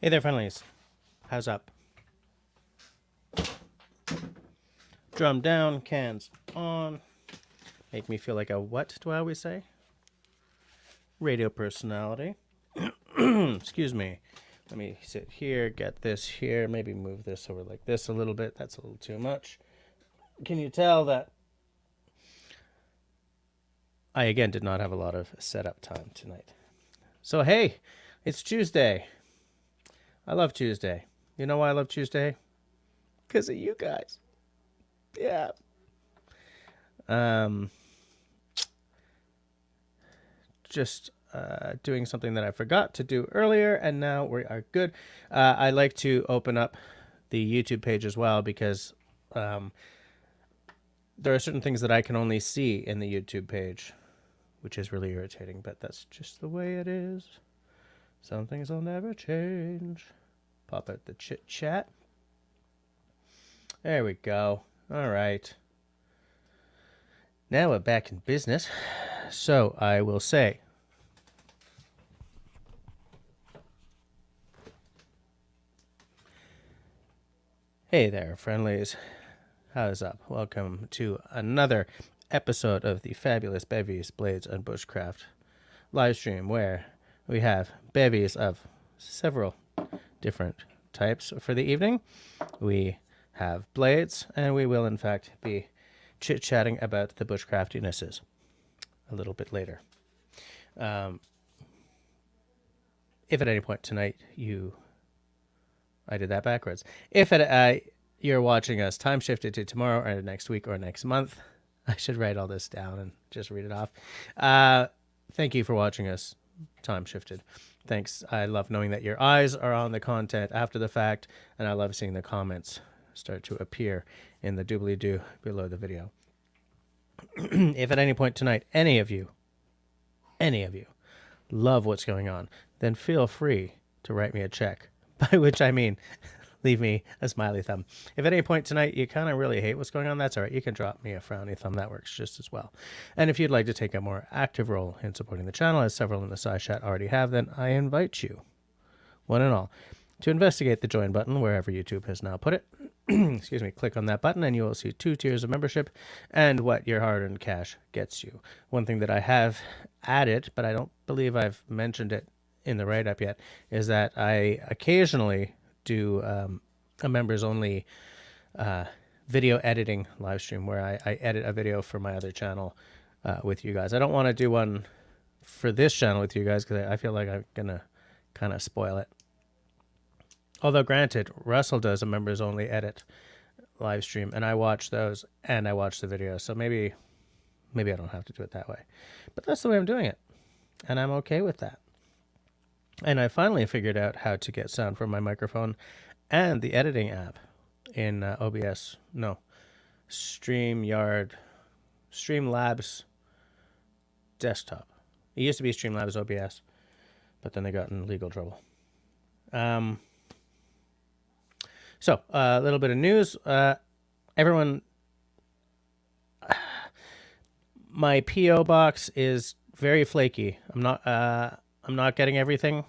Hey there, friendlies. How's up? Drum down, cans on. Make me feel like a what do I always say? Radio personality. Excuse me. Let me sit here, get this here, maybe move this over like this a little bit. That's a little too much. Can you tell that I again did not have a lot of setup time tonight? So hey, it's Tuesday. I love Tuesday. You know why I love Tuesday? Because of you guys. Yeah. Just doing something that I forgot to do earlier, and now we are good. I like to open up the YouTube page as well because there are certain things that I can only see in the YouTube page, which is really irritating, but that's just the way it is. Some things will never change. Pop out the chit chat. There we go. All right. Now we're back in business. So I will say, hey there, friendlies. How's up? Welcome to another episode of the fabulous Bevvies, Blades, and Bushcraft live stream, where we have bevies of several different types for the evening. We have blades, and we will in fact be chit-chatting about the bushcraftinesses a little bit later. If at any point tonight I did that backwards. If you're watching us time shifted to tomorrow or next week or next month, I should write all this down and just read it off. Thank you for watching us time shifted. Thanks. I love knowing that your eyes are on the content after the fact, and I love seeing the comments start to appear in the doobly-doo below the video. If at any point tonight any of you love what's going on, then feel free to write me a check, by which I mean leave me a smiley thumb. If at any point tonight you kind of really hate what's going on, that's all right. You can drop me a frowny thumb. That works just as well. And if you'd like to take a more active role in supporting the channel, as several in the side chat already have, then I invite you, one and all, to investigate the join button wherever YouTube has now put it. Excuse me. Click on that button and you will see 2 tiers of membership and what your hard-earned cash gets you. One thing that I have added, but I don't believe I've mentioned it in the write-up yet, is that I occasionally do a members-only video editing live stream where I edit a video for my other channel with you guys. I don't want to do one for this channel with you guys because I feel like I'm going to kind of spoil it. Although, granted, Russell does a members-only edit live stream, and I watch those, and I watch the video, so maybe I don't have to do it that way. But that's the way I'm doing it, and I'm okay with that. And I finally figured out how to get sound from my microphone and the editing app in OBS. No, Streamlabs desktop. It used to be Streamlabs OBS, but then they got in legal trouble. So, a little bit of news. Everyone, my PO box is very flaky. I'm not getting everything.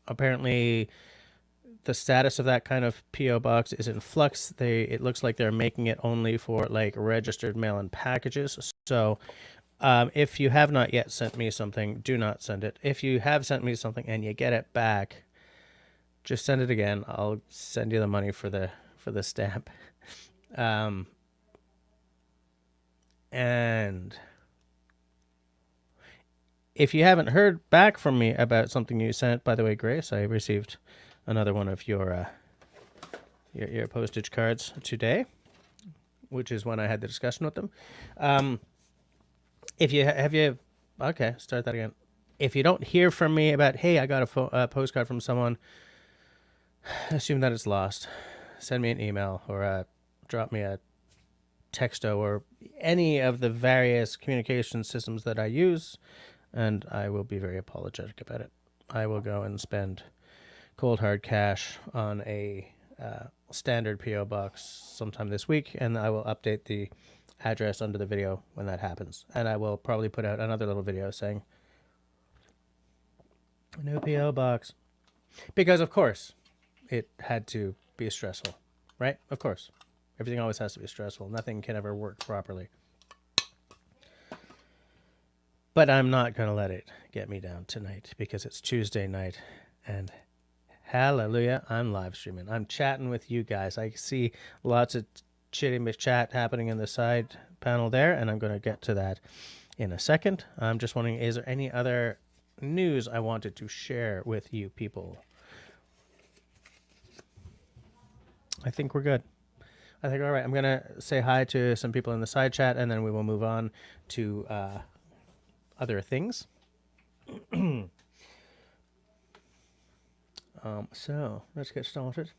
Apparently, the status of that kind of PO box is in flux. It looks like they're making it only for like registered mail-in packages. So, if you have not yet sent me something, do not send it. If you have sent me something and you get it back, just send it again. I'll send you the money for the stamp. And if you haven't heard back from me about something you sent, by the way, Grace, I received another one of your postage cards today, which is when I had the discussion with them. Okay, start that again. If you don't hear from me about, hey, I got a postcard from someone, assume that it's lost. Send me an email or drop me a texto or any of the various communication systems that I use, and I will be very apologetic about it. I will go and spend cold hard cash on a standard PO box sometime this week, and I will update the address under the video when that happens. And I will probably put out another little video saying, new PO box. Because, of course, it had to be stressful, right? Of course. Everything always has to be stressful. Nothing can ever work properly. But I'm not going to let it get me down tonight because it's Tuesday night and hallelujah, I'm live streaming. I'm chatting with you guys. I see lots of chitty chat happening in the side panel there, and I'm going to get to that in a second. I'm just wondering, is there any other news I wanted to share with you people? I think we're good. I think, all right, I'm going to say hi to some people in the side chat, and then we will move on to other things. So let's get started.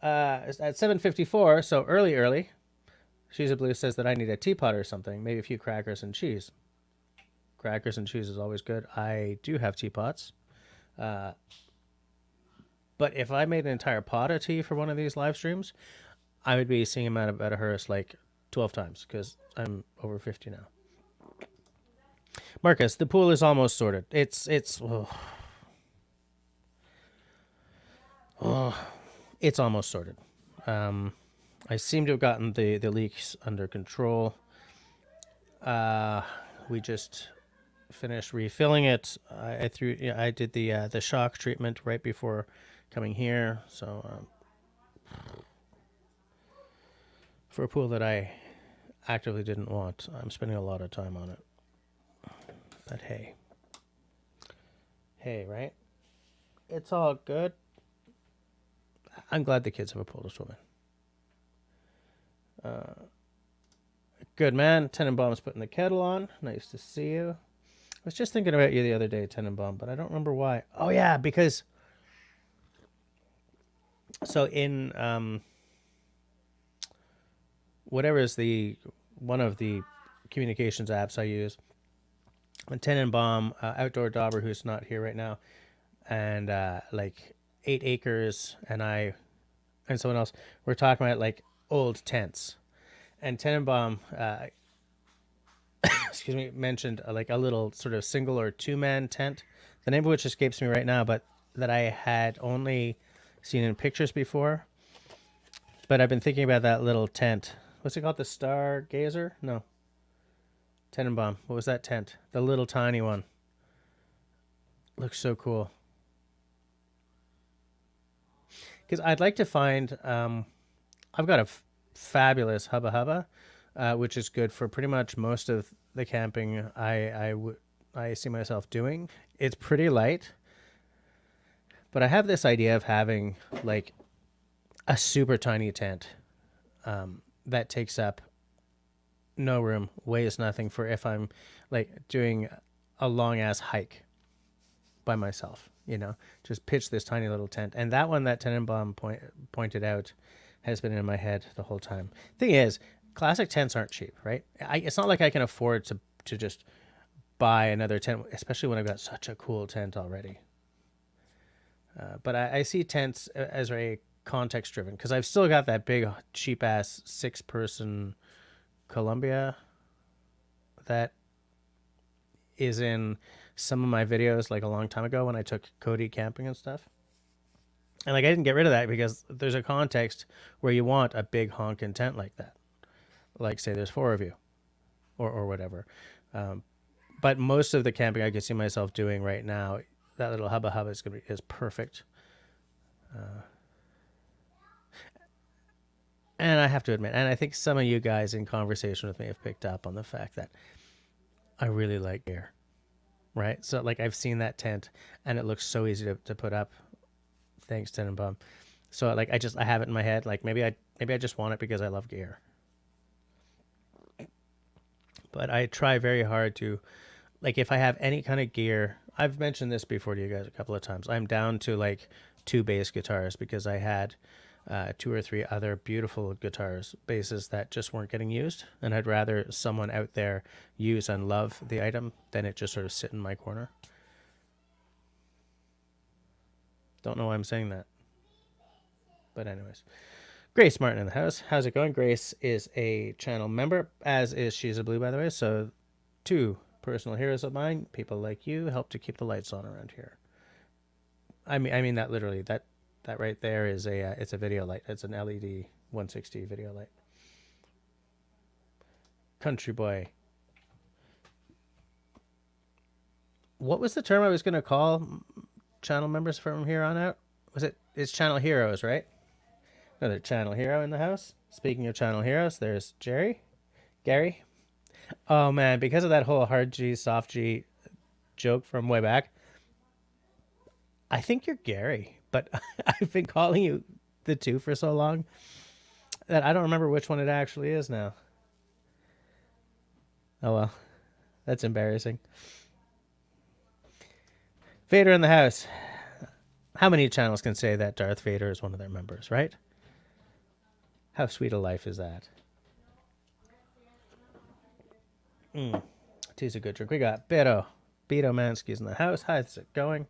It's at 7:54, so early. She's a Blue says that I need a teapot or something, maybe a few crackers and cheese. Crackers and cheese is always good. I do have teapots. But if I made an entire pot of tea for one of these live streams, I would be seeing him out of Hearst like 12 times because I'm over 50 now. Marcus, the pool is almost sorted. It's almost sorted. I seem to have gotten the leaks under control. We just finished refilling it. I did the shock treatment right before coming here. So for a pool that I actively didn't want, I'm spending a lot of time on it. But hey, right? It's all good. I'm glad the kids have a pool to swim in. Good man. Tenenbaum's putting the kettle on. Nice to see you. I was just thinking about you the other day, Tenenbaum, but I don't remember why. Oh yeah, because so in whatever is one of the communications apps I use, Tenenbaum, outdoor dauber who's not here right now, and like 8 acres, and I and someone else, we're talking about like old tents, and Tenenbaum excuse me, mentioned like a little sort of single or 2-man tent, the name of which escapes me right now, but that I had only seen in pictures before. But I've been thinking about that little tent. What's it called? The Stargazer? No. Tenenbaum. What was that tent? The little tiny one. Looks so cool. Because I'd like to find, I've got a fabulous Hubba Hubba, which is good for pretty much most of the camping I see myself doing. It's pretty light, but I have this idea of having like a super tiny tent that takes up no room, weighs nothing, for if I'm like doing a long ass hike by myself, just pitch this tiny little tent. And that one that Tenenbaum pointed out has been in my head the whole time. Thing is, classic tents aren't cheap, right? It's not like I can afford to just buy another tent, especially when I've got such a cool tent already. But I see tents as very context driven, because I've still got that big cheap ass 6-person Columbia that is in some of my videos like a long time ago when I took Cody camping and stuff. And like I didn't get rid of that because there's a context where you want a big honking tent like that. Like say there's 4 of you or whatever. But most of the camping I could see myself doing right now, that little Hubba Hubba is perfect. And I have to admit, and I think some of you guys in conversation with me have picked up on the fact that I really like gear, right? So like I've seen that tent and it looks so easy to put up. Thanks, Tenenbaum. So like I have it in my head, like maybe I just want it because I love gear. But I try very hard to, like, if I have any kind of gear, I've mentioned this before to you guys a couple of times. I'm down to like 2 bass guitars because I had 2 or 3 other beautiful guitars, basses that just weren't getting used. And I'd rather someone out there use and love the item than it just sort of sit in my corner. Don't know why I'm saying that. But anyways. Grace Martin in the house. How's it going? Grace is a channel member, as is She's a Blue, by the way. So 2 personal heroes of mine, people like you, help to keep the lights on around here. I mean that literally. That right there is it's a video light. It's an LED 160 video light. Country boy. What was the term I was going to call channel members from here on out? It's channel heroes, right? Another channel hero in the house. Speaking of channel heroes, there's Gary. Oh man, because of that whole hard G, soft G joke from way back, I think you're Gary, but I've been calling you the two for so long that I don't remember which one it actually is now. Oh well, that's embarrassing. Vader in the house. How many channels can say that Darth Vader is one of their members, right? How sweet a life is that? Tea's a good drink. We got Beto Mansky's in the house. How's it going?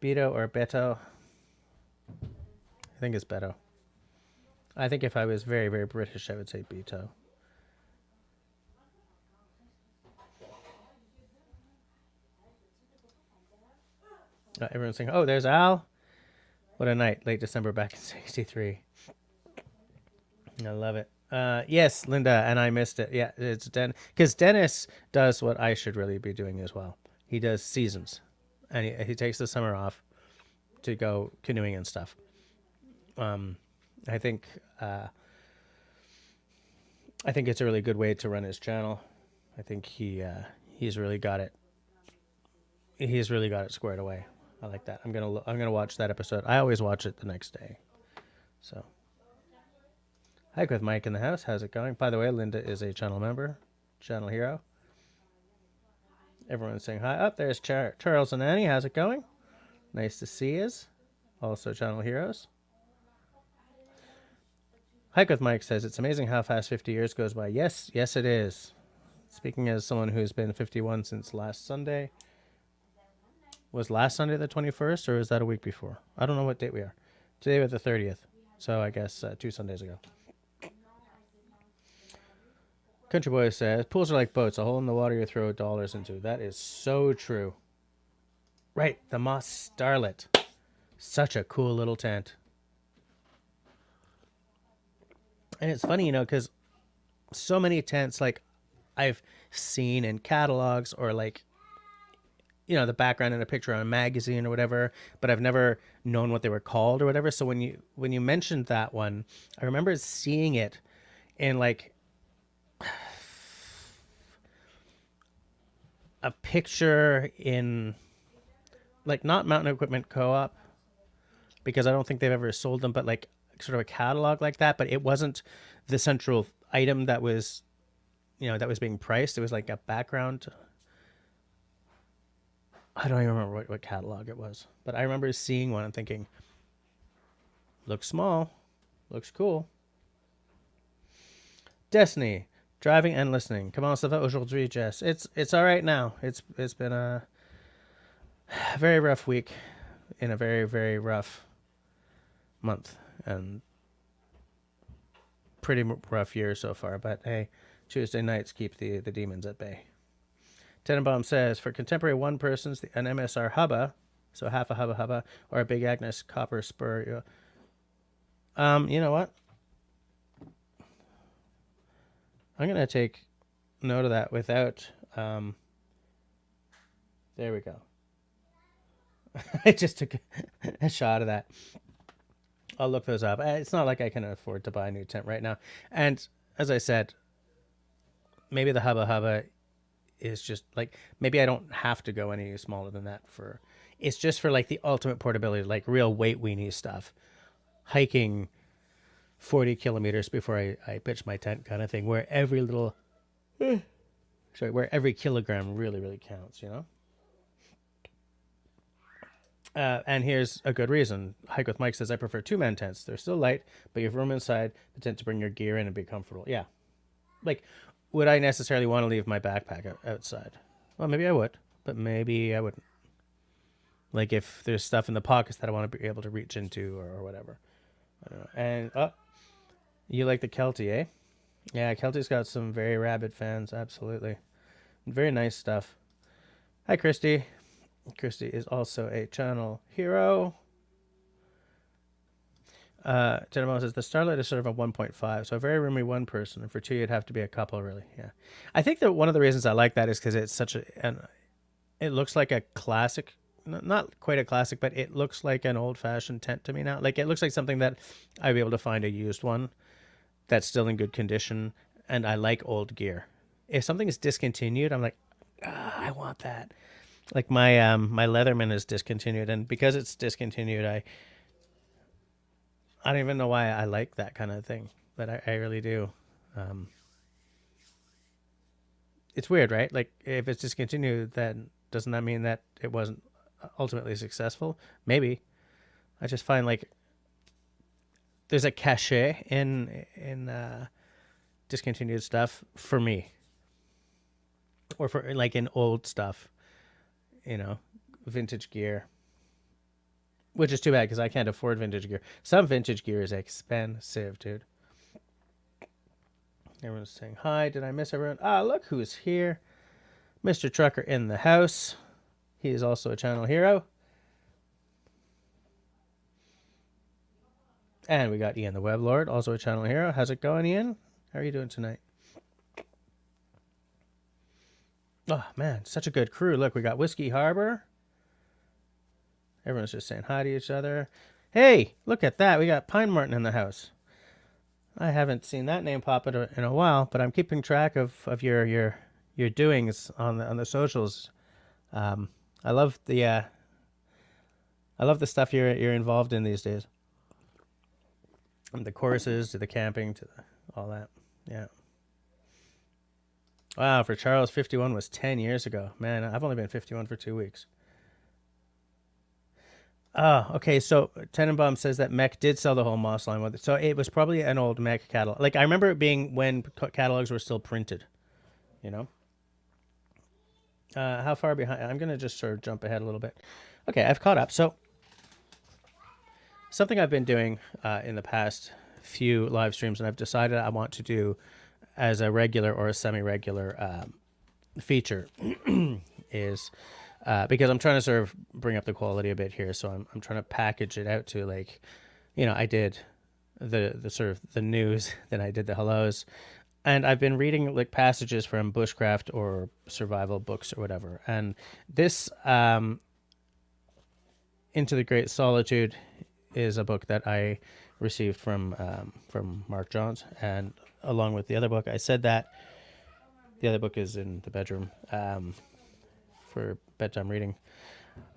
Beto or Beto? I think it's Beto. I think if I was very, very British, I would say Beto. Everyone's saying, oh, there's Al. What a night. Late December back in 63. I love it. Yes, Linda, and I missed it. Yeah, it's because Dennis does what I should really be doing as well. He does seasons, and he takes the summer off to go canoeing and stuff. I think it's a really good way to run his channel. I think he's really got it. He's really got it squared away. I like that. I'm gonna watch that episode. I always watch it the next day. So, hike with Mike in the house. How's it going? By the way, Linda is a channel member, channel hero. Everyone's saying hi. Up there's Charles and Annie. How's it going? Nice to see you. Also channel heroes. Hike with Mike says it's amazing how fast 50 years goes by. Yes, it is. Speaking as someone who's been 51 since last Sunday. Was last Sunday the 21st, or is that a week before? I don't know what date we are. Today was the 30th, so I guess 2 Sundays ago. Country Boy says, pools are like boats, a hole in the water you throw dollars into. That is so true. Right, the Moss Starlet. Such a cool little tent. And it's funny, because so many tents, like, I've seen in catalogs or, like, the background in a picture on a magazine or whatever, but I've never known what they were called or whatever. So when you mentioned that one, I remember seeing it in like a picture in like not Mountain Equipment Co-op, because I don't think they've ever sold them, but like sort of a catalog like that. But it wasn't the central item that was, that was being priced. It was like a background. I don't even remember what catalog it was, but I remember seeing one and thinking, looks small, looks cool. Destiny, driving and listening. Comment ça va aujourd'hui, Jess? It's all right now. It's been a very rough week in a very, very rough month and pretty rough year so far, but hey, Tuesday nights keep the demons at bay. Tenenbaum says, for contemporary one persons, an MSR hubba, so half a hubba, or a Big Agnes copper spur. You know what? I'm going to take note of that without... there we go. I just took a shot of that. I'll look those up. It's not like I can afford to buy a new tent right now. And as I said, maybe the hubba is just like, maybe I don't have to go any smaller than that it's just for like the ultimate portability, like real weight weenie stuff, hiking 40 kilometers before I pitch my tent kind of thing, where every little where every kilogram really, really counts, and here's a good reason. Hike with Mike says, I prefer 2-man tents. They're still light, but you have room inside the tent to bring your gear in and be comfortable. Yeah, like, would I necessarily want to leave my backpack outside? Well, maybe I would, but maybe I wouldn't. Like if there's stuff in the pockets that I want to be able to reach into or whatever. I don't know. And you like the Kelty, eh? Yeah, Kelty's got some very rabid fans, absolutely. Very nice stuff. Hi, Christy. Christy is also a channel hero. Jennifer says the Starlight is sort of a 1.5, so a very roomy one person, and for two you'd have to be a couple, really. Yeah, I think that one of the reasons I like that is because it's such it looks like a classic, not quite a classic, but it looks like an old-fashioned tent to me now. Like it looks like something that I'd be able to find a used one that's still in good condition, and I like old gear. If something is discontinued, I'm like, I want that. Like my Leatherman is discontinued, and because it's discontinued, I don't even know why I like that kind of thing, but I really do. It's weird, right? Like if it's discontinued, then doesn't that mean that it wasn't ultimately successful? Maybe. I just find like there's a cachet in discontinued stuff for me, or for like in old stuff, vintage gear. Which is too bad because I can't afford vintage gear. Some vintage gear is expensive, dude. Everyone's saying hi. Did I miss everyone? Look who's here. Mr. Trucker in the house. He is also a channel hero. And we got Ian the Web Lord, also a channel hero. How's it going, Ian? How are you doing tonight? Oh, man, such a good crew. Look, we got Whiskey Harbor. Everyone's just saying hi to each other. Hey, look at that. We got Pine Martin in the house. I haven't seen that name pop in a while, but I'm keeping track of your doings on the socials. I love the stuff you're involved in these days. From the courses to the camping to all that. Yeah. Wow, for Charles, 51 was 10 years ago. Man, I've only been 51 for 2 weeks. Oh, okay. So Tenenbaum says that Mech did sell the whole Moss line with it. So it was probably an old Mech catalog. Like I remember it being when catalogs were still printed. How far behind? I'm gonna just sort of jump ahead a little bit. Okay, I've caught up. So something I've been doing in the past few live streams, and I've decided I want to do as a regular or a semi-regular feature is. Because I'm trying to sort of bring up the quality a bit here, so I'm trying to package it out to like, I did the sort of the news, then I did the hellos, and I've been reading like passages from Bushcraft or survival books or whatever, and this Into the Great Solitude is a book that I received from Mark Johns, and along with the other book, I said that the other book is in the bedroom. For bedtime reading.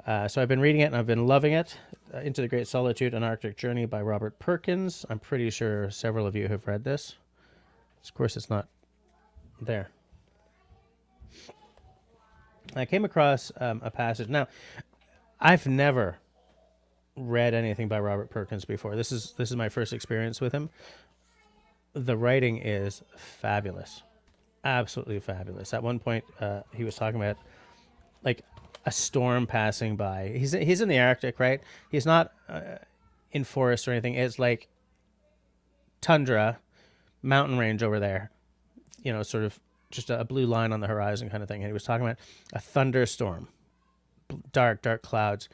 So I've been reading it and I've been loving it. Into the Great Solitude, An Arctic Journey by Robert Perkins. I'm pretty sure several of you have read this. Of course, it's not there. I came across a passage. Now, I've never read anything by Robert Perkins before. This is my first experience with him. The writing is fabulous. Absolutely fabulous. At one point, he was talking about like a storm passing by. He's in the Arctic, right? He's not in forest or anything. It's like tundra, mountain range over there. Sort of just a blue line on the horizon kind of thing. And he was talking about a thunderstorm, dark clouds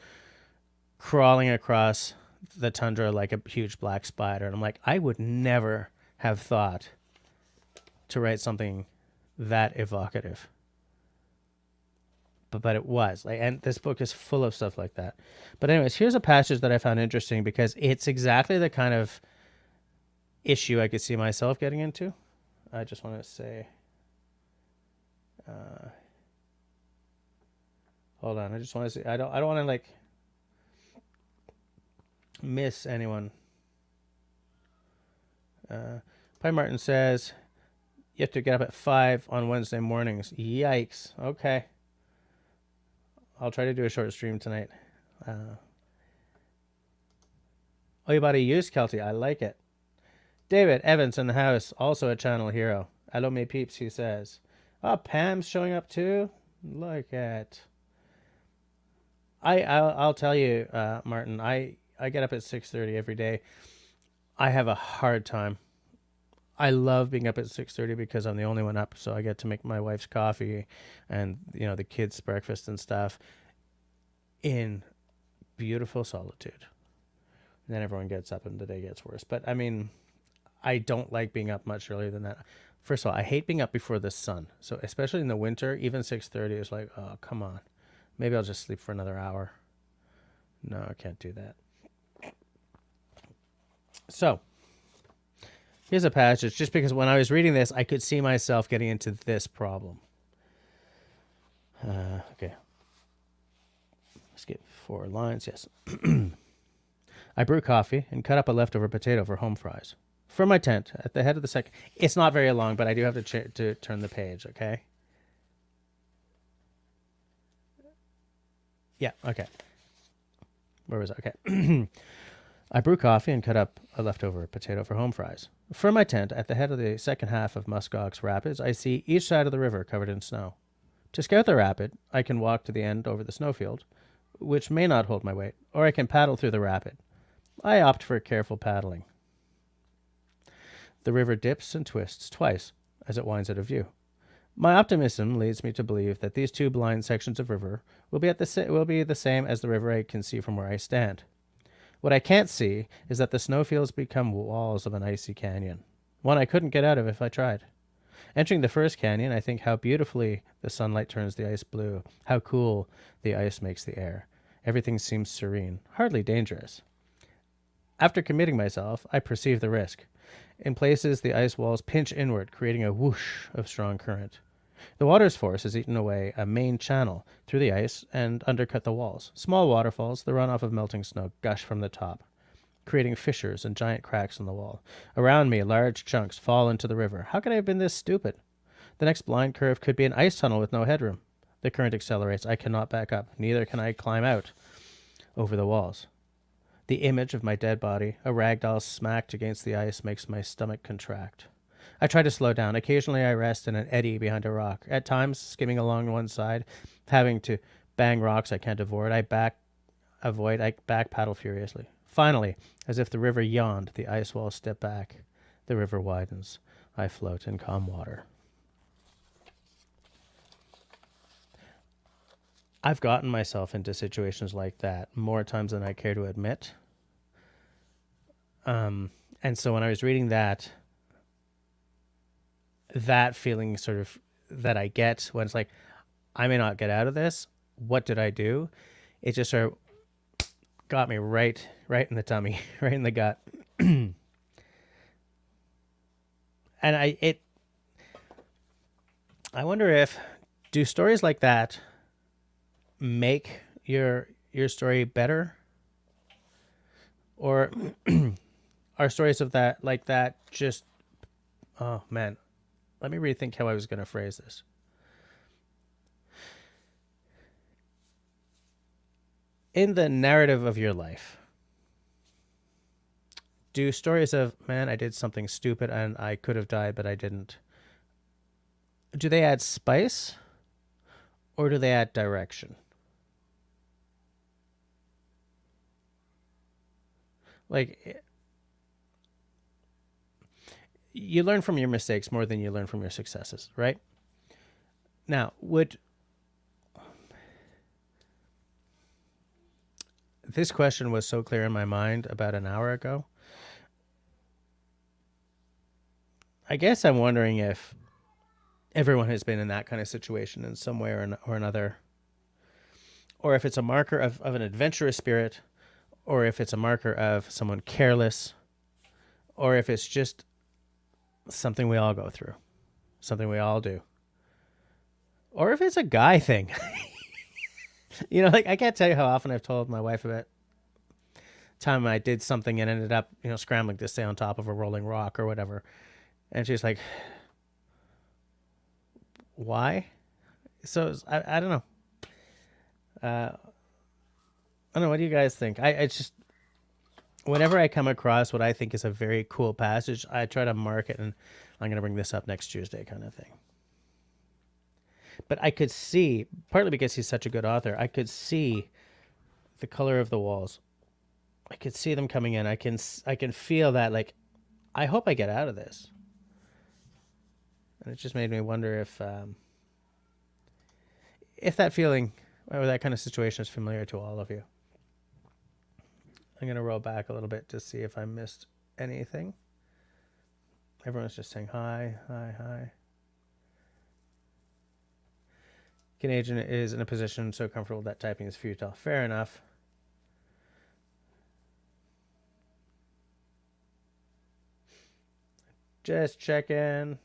crawling across the tundra like a huge black spider. And I'm like, I would never have thought to write something that evocative. But it was like, and this book is full of stuff like that. But anyways, here's a passage that I found interesting because it's exactly the kind of issue I could see myself getting into. I just want to say, hold on. I just want to say, I don't want to like miss anyone. Pine Martin says you have to get up at 5 on Wednesday mornings. Yikes. Okay. I'll try to do a short stream tonight. Oh, you bought a used Kelty. I like it. David Evans in the house, also a channel hero. Hello, me peeps, he says. Oh, Pam's showing up too. Look at. I'll tell you, Martin. I get up at 6:30 every day. I have a hard time. I love being up at 6:30 because I'm the only one up, so I get to make my wife's coffee and the kids' breakfast and stuff. in beautiful solitude. And then everyone gets up and the day gets worse. But I mean, I don't like being up much earlier than that. First of all, I hate being up before the sun. So especially in the winter, even 6:30 is like, oh, come on. Maybe I'll just sleep for another hour. No, I can't do that. So here's a passage, just because when I was reading this, I could see myself getting into this problem. Okay. Skip 4 lines, yes. I brew coffee and cut up a leftover potato for home fries. For my tent, at the head of the second... It's not very long, but I do have to turn the page, okay? Yeah, okay. Where was I? Okay. I brew coffee and cut up a leftover potato for home fries. From my tent, at the head of the second half of Muskox Rapids, I see each side of the river covered in snow. To scout the rapid, I can walk to the end over the snowfield, which may not hold my weight, or I can paddle through the rapid. I opt for careful paddling. The river dips and twists twice as it winds out of view. My optimism leads me to believe that these 2 blind sections of river will be the same as the river I can see from where I stand. What I can't see is that the snowfields become walls of an icy canyon, one I couldn't get out of if I tried. Entering the first canyon, I think how beautifully the sunlight turns the ice blue, how cool the ice makes the air. Everything seems serene, hardly dangerous. After committing myself, I perceive the risk. In places, the ice walls pinch inward, creating a whoosh of strong current. The water's force has eaten away a main channel through the ice and undercut the walls. Small waterfalls, the runoff of melting snow, gush from the top, creating fissures and giant cracks in the wall. Around me, large chunks fall into the river. How could I have been this stupid? The next blind curve could be an ice tunnel with no headroom. The current accelerates. I cannot back up. Neither can I climb out over the walls. The image of my dead body, a ragdoll smacked against the ice, makes my stomach contract. I try to slow down. Occasionally I rest in an eddy behind a rock. At times, skimming along one side, having to bang rocks I can't avoid, I back paddle furiously. Finally, as if the river yawned, the ice walls step back. The river widens. I float in calm water. I've gotten myself into situations like that more times than I care to admit. And so when I was reading that feeling sort of that I get when it's like, I may not get out of this. What did I do? It just sort of got me right in the tummy, right in the gut. And I wonder if, do stories like that make your story better, or are stories of that like that just, oh man, let me rethink how I was going to phrase this. In the narrative of your life, do stories of, man, I did something stupid and I could have died but I didn't, do they add spice or do they add direction? Like, you learn from your mistakes more than you learn from your successes, right? Now, this question was so clear in my mind about an hour ago. I guess I'm wondering if everyone has been in that kind of situation in some way or another, or if it's a marker of an adventurous spirit, or if it's a marker of someone careless, or if it's just something we all go through, something we all do, or if it's a guy thing. Like, I can't tell you how often I've told my wife about time I did something and ended up, scrambling to stay on top of a rolling rock or whatever. And she's like, why? So I don't know. I don't know. What do you guys think? I just, whenever I come across what I think is a very cool passage, I try to mark it, and I'm going to bring this up next Tuesday kind of thing. But I could see, partly because he's such a good author, I could see the color of the walls. I could see them coming in. I can feel that, like, I hope I get out of this. And it just made me wonder if that feeling or that kind of situation is familiar to all of you. I'm going to roll back a little bit to see if I missed anything. Everyone's just saying hi, hi, hi. Canadian is in a position so comfortable that typing is futile. Fair enough. Just checking.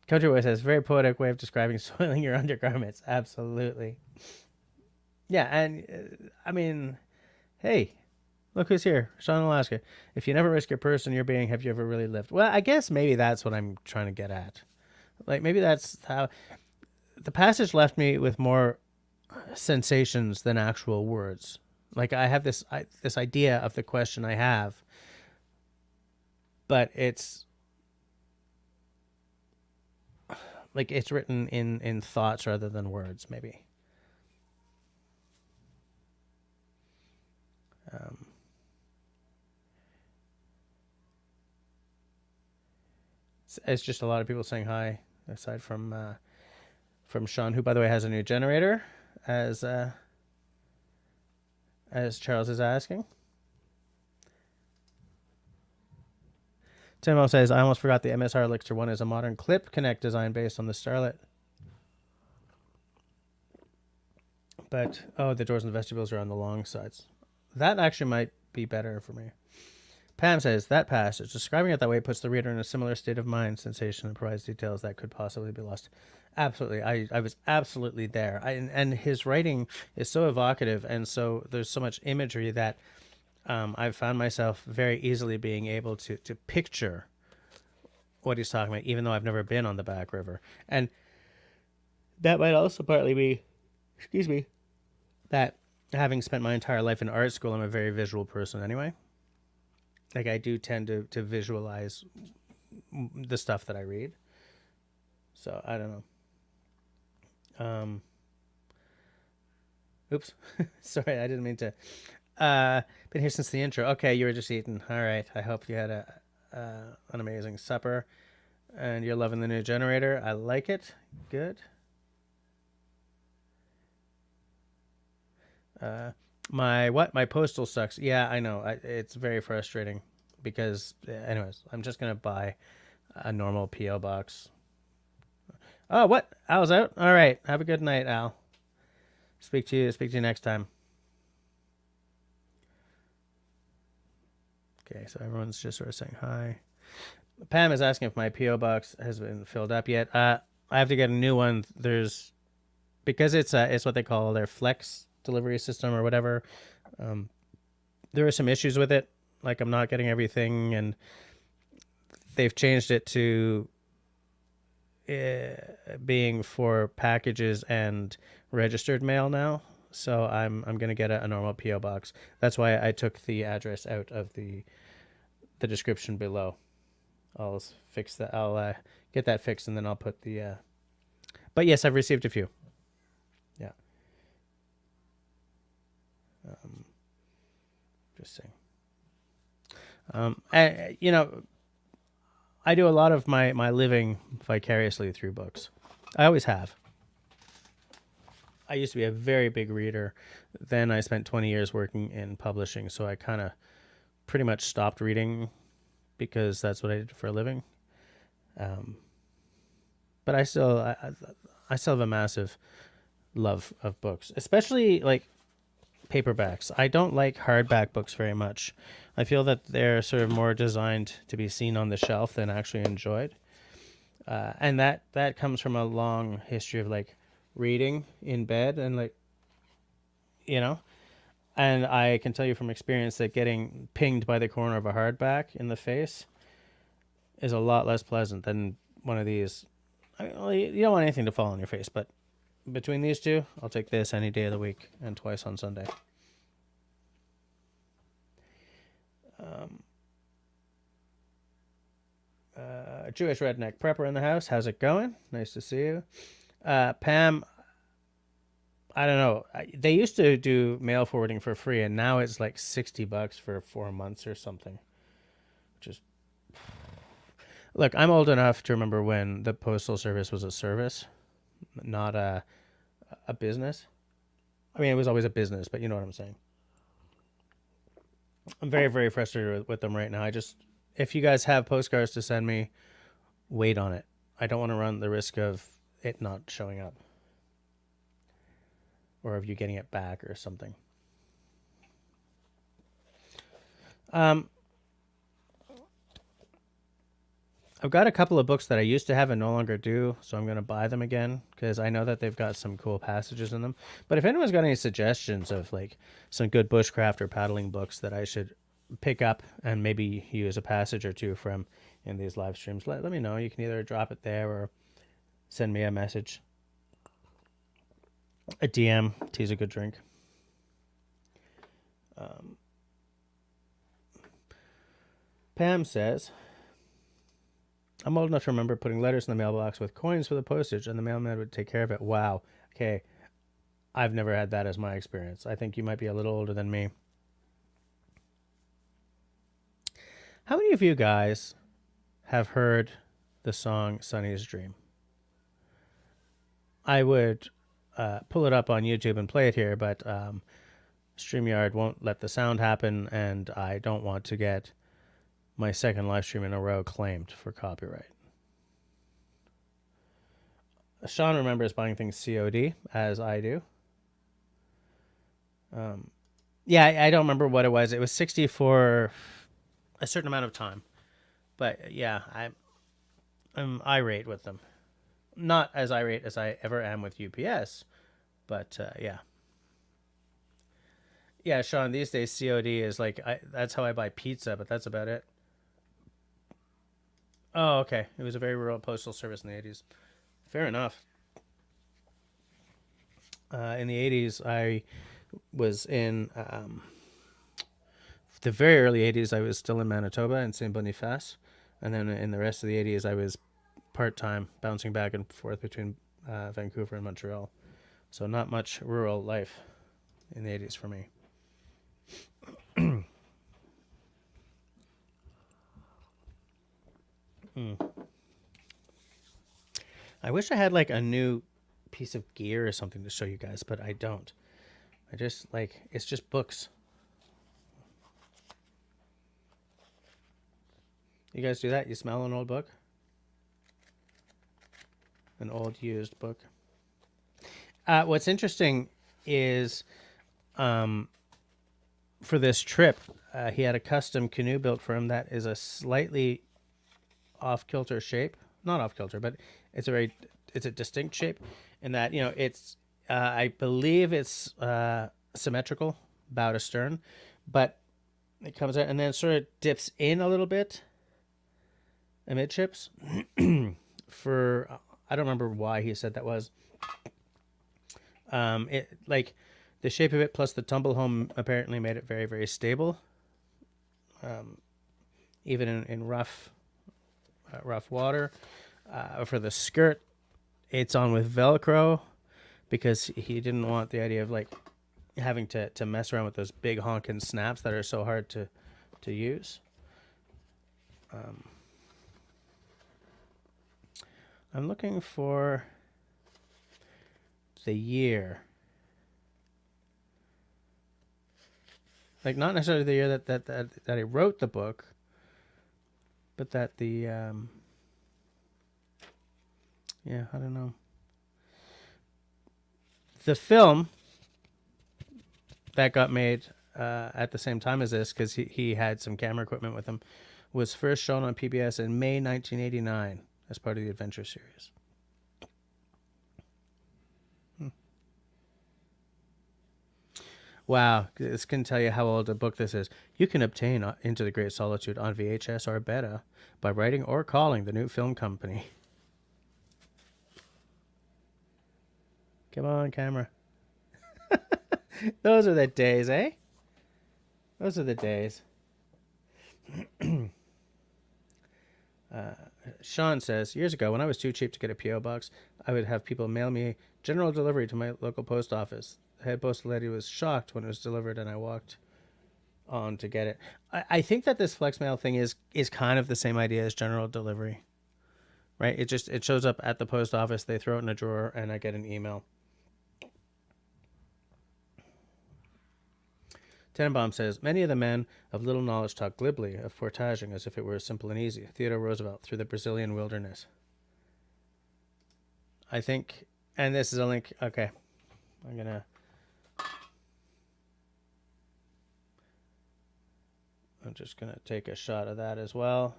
Country Boy says, very poetic way of describing soiling your undergarments. Absolutely. Yeah, and I mean, hey, look who's here. Sean, Alaska. If you never risk your person you're being, have you ever really lived? Well, I guess maybe that's what I'm trying to get at. Like, maybe that's how the passage left me with more sensations than actual words. Like, I have this idea of the question I have, but it's like it's written in thoughts rather than words, maybe. It's just a lot of people saying hi, aside from Sean, who, by the way, has a new generator, as Charles is asking. Timo says, I almost forgot the MSR Elixir 1 is a modern clip connect design based on the Starlet. But, oh, the doors and the vestibules are on the long sides. That actually might be better for me. Pam says, that passage, describing it that way puts the reader in a similar state of mind sensation and provides details that could possibly be lost. Absolutely. I was absolutely there. And his writing is so evocative, and so there's so much imagery that I've found myself very easily being able to picture what he's talking about, even though I've never been on the back river. And that might also partly be, excuse me, that having spent my entire life in art school, I'm a very visual person anyway. Like, I do tend to visualize the stuff that I read. So, I don't know. Oops. Sorry, I didn't mean to. Been here since the intro. Okay, you were just eating. All right. I hope you had an amazing supper. And you're loving the new generator. I like it. Good. My postal sucks. Yeah, I know. It's very frustrating because, anyways, I'm just gonna buy a normal PO box. Oh, what? Al's out. All right. Have a good night, Al. Speak to you next time. Okay, so everyone's just sort of saying hi. Pam is asking if my PO box has been filled up yet. I have to get a new one. Because it's what they call their flex delivery system or whatever. There are some issues with it, like I'm not getting everything, and they've changed it to being for packages and registered mail now. So I'm gonna get a normal PO box. That's why I took the address out of the description below. I'll fix that. I'll get that fixed, and then I'll put the. But yes, I've received a few. Yeah. Just saying. I do a lot of my living vicariously through books. I always have. I used to be a very big reader. Then I spent 20 years working in publishing, so I kind of pretty much stopped reading because that's what I did for a living. But I still have a massive love of books, especially like paperbacks. I don't like hardback books very much. I feel that they're sort of more designed to be seen on the shelf than actually enjoyed. And that comes from a long history of like reading in bed and like, and I can tell you from experience that getting pinged by the corner of a hardback in the face is a lot less pleasant than one of these. You don't want anything to fall on your face, but between these two, I'll take this any day of the week and twice on Sunday. Jewish redneck prepper in the house. How's it going? Nice to see you. Pam, I don't know. They used to do mail forwarding for free, and now it's like $60 for 4 months or something. Which is... Look, I'm old enough to remember when the postal service was a service. not a business. I mean, it was always a business, but you know what I'm saying. I'm very, very frustrated with them right now. If you guys have postcards to send me, wait on it. I don't want to run the risk of it not showing up or of you getting it back or something. I've got a couple of books that I used to have and no longer do, so I'm going to buy them again because I know that they've got some cool passages in them. But if anyone's got any suggestions of like some good bushcraft or paddling books that I should pick up and maybe use a passage or two from in these live streams, let me know. You can either drop it there or send me a message. A DM. Tea's a good drink. Pam says, I'm old enough to remember putting letters in the mailbox with coins for the postage and the mailman would take care of it. Wow. Okay. I've never had that as my experience. I think you might be a little older than me. How many of you guys have heard the song Sunny's Dream? I would pull it up on YouTube and play it here, but StreamYard won't let the sound happen, and I don't want to get my second live stream in a row claimed for copyright. Sean remembers buying things COD, as I do. Yeah, I don't remember what it was. It was 60 for a certain amount of time. But yeah, I'm irate with them. Not as irate as I ever am with UPS, but yeah. Yeah, Sean, these days COD is like, that's how I buy pizza, but that's about it. Oh, okay. It was a very rural postal service in the 80s. Fair enough. In the 80s, I was in the very early 80s. I was still in Manitoba in St. Boniface. And then in the rest of the 80s, I was part-time, bouncing back and forth between Vancouver and Montreal. So not much rural life in the 80s for me. I wish I had like a new piece of gear or something to show you guys, but I don't. I just like, it's just books. You guys do that? You smell an old book? An old used book? What's interesting is for this trip, he had a custom canoe built for him that is a slightly off-kilter shape. Not off-kilter, but it's a distinct shape in that, you know, it's, I believe it's symmetrical, bow to stern, but it comes out and then sort of dips in a little bit amidships for, I don't remember why he said that was. It like the shape of it plus the tumble home apparently made it very, very stable. Even in rough water. For the skirt, it's on with Velcro because he didn't want the idea of like having to mess around with those big honking snaps that are so hard to use. I'm looking for the year. Like not necessarily the year that he wrote the book, but that the yeah, I don't know. The film that got made at the same time as this, because he had some camera equipment with him, was first shown on PBS in May 1989 as part of the Adventure series. Wow, this can tell you how old a book this is. You can obtain Into the Great Solitude on VHS or beta by writing or calling the new film company. Come on, camera. Those are the days, eh? Those are the days. Sean says, years ago, when I was too cheap to get a P.O. box, I would have people mail me general delivery to my local post office. The head postal lady was shocked when it was delivered, and I walked on to get it. I think that this flex mail thing is kind of the same idea as general delivery, right? It shows up at the post office. They throw it in a drawer, and I get an email. Tenenbaum says, many of the men of little knowledge talk glibly of portaging as if it were simple and easy. Theodore Roosevelt through the Brazilian wilderness. I think, and this is a link. Okay, I'm just gonna take a shot of that as well.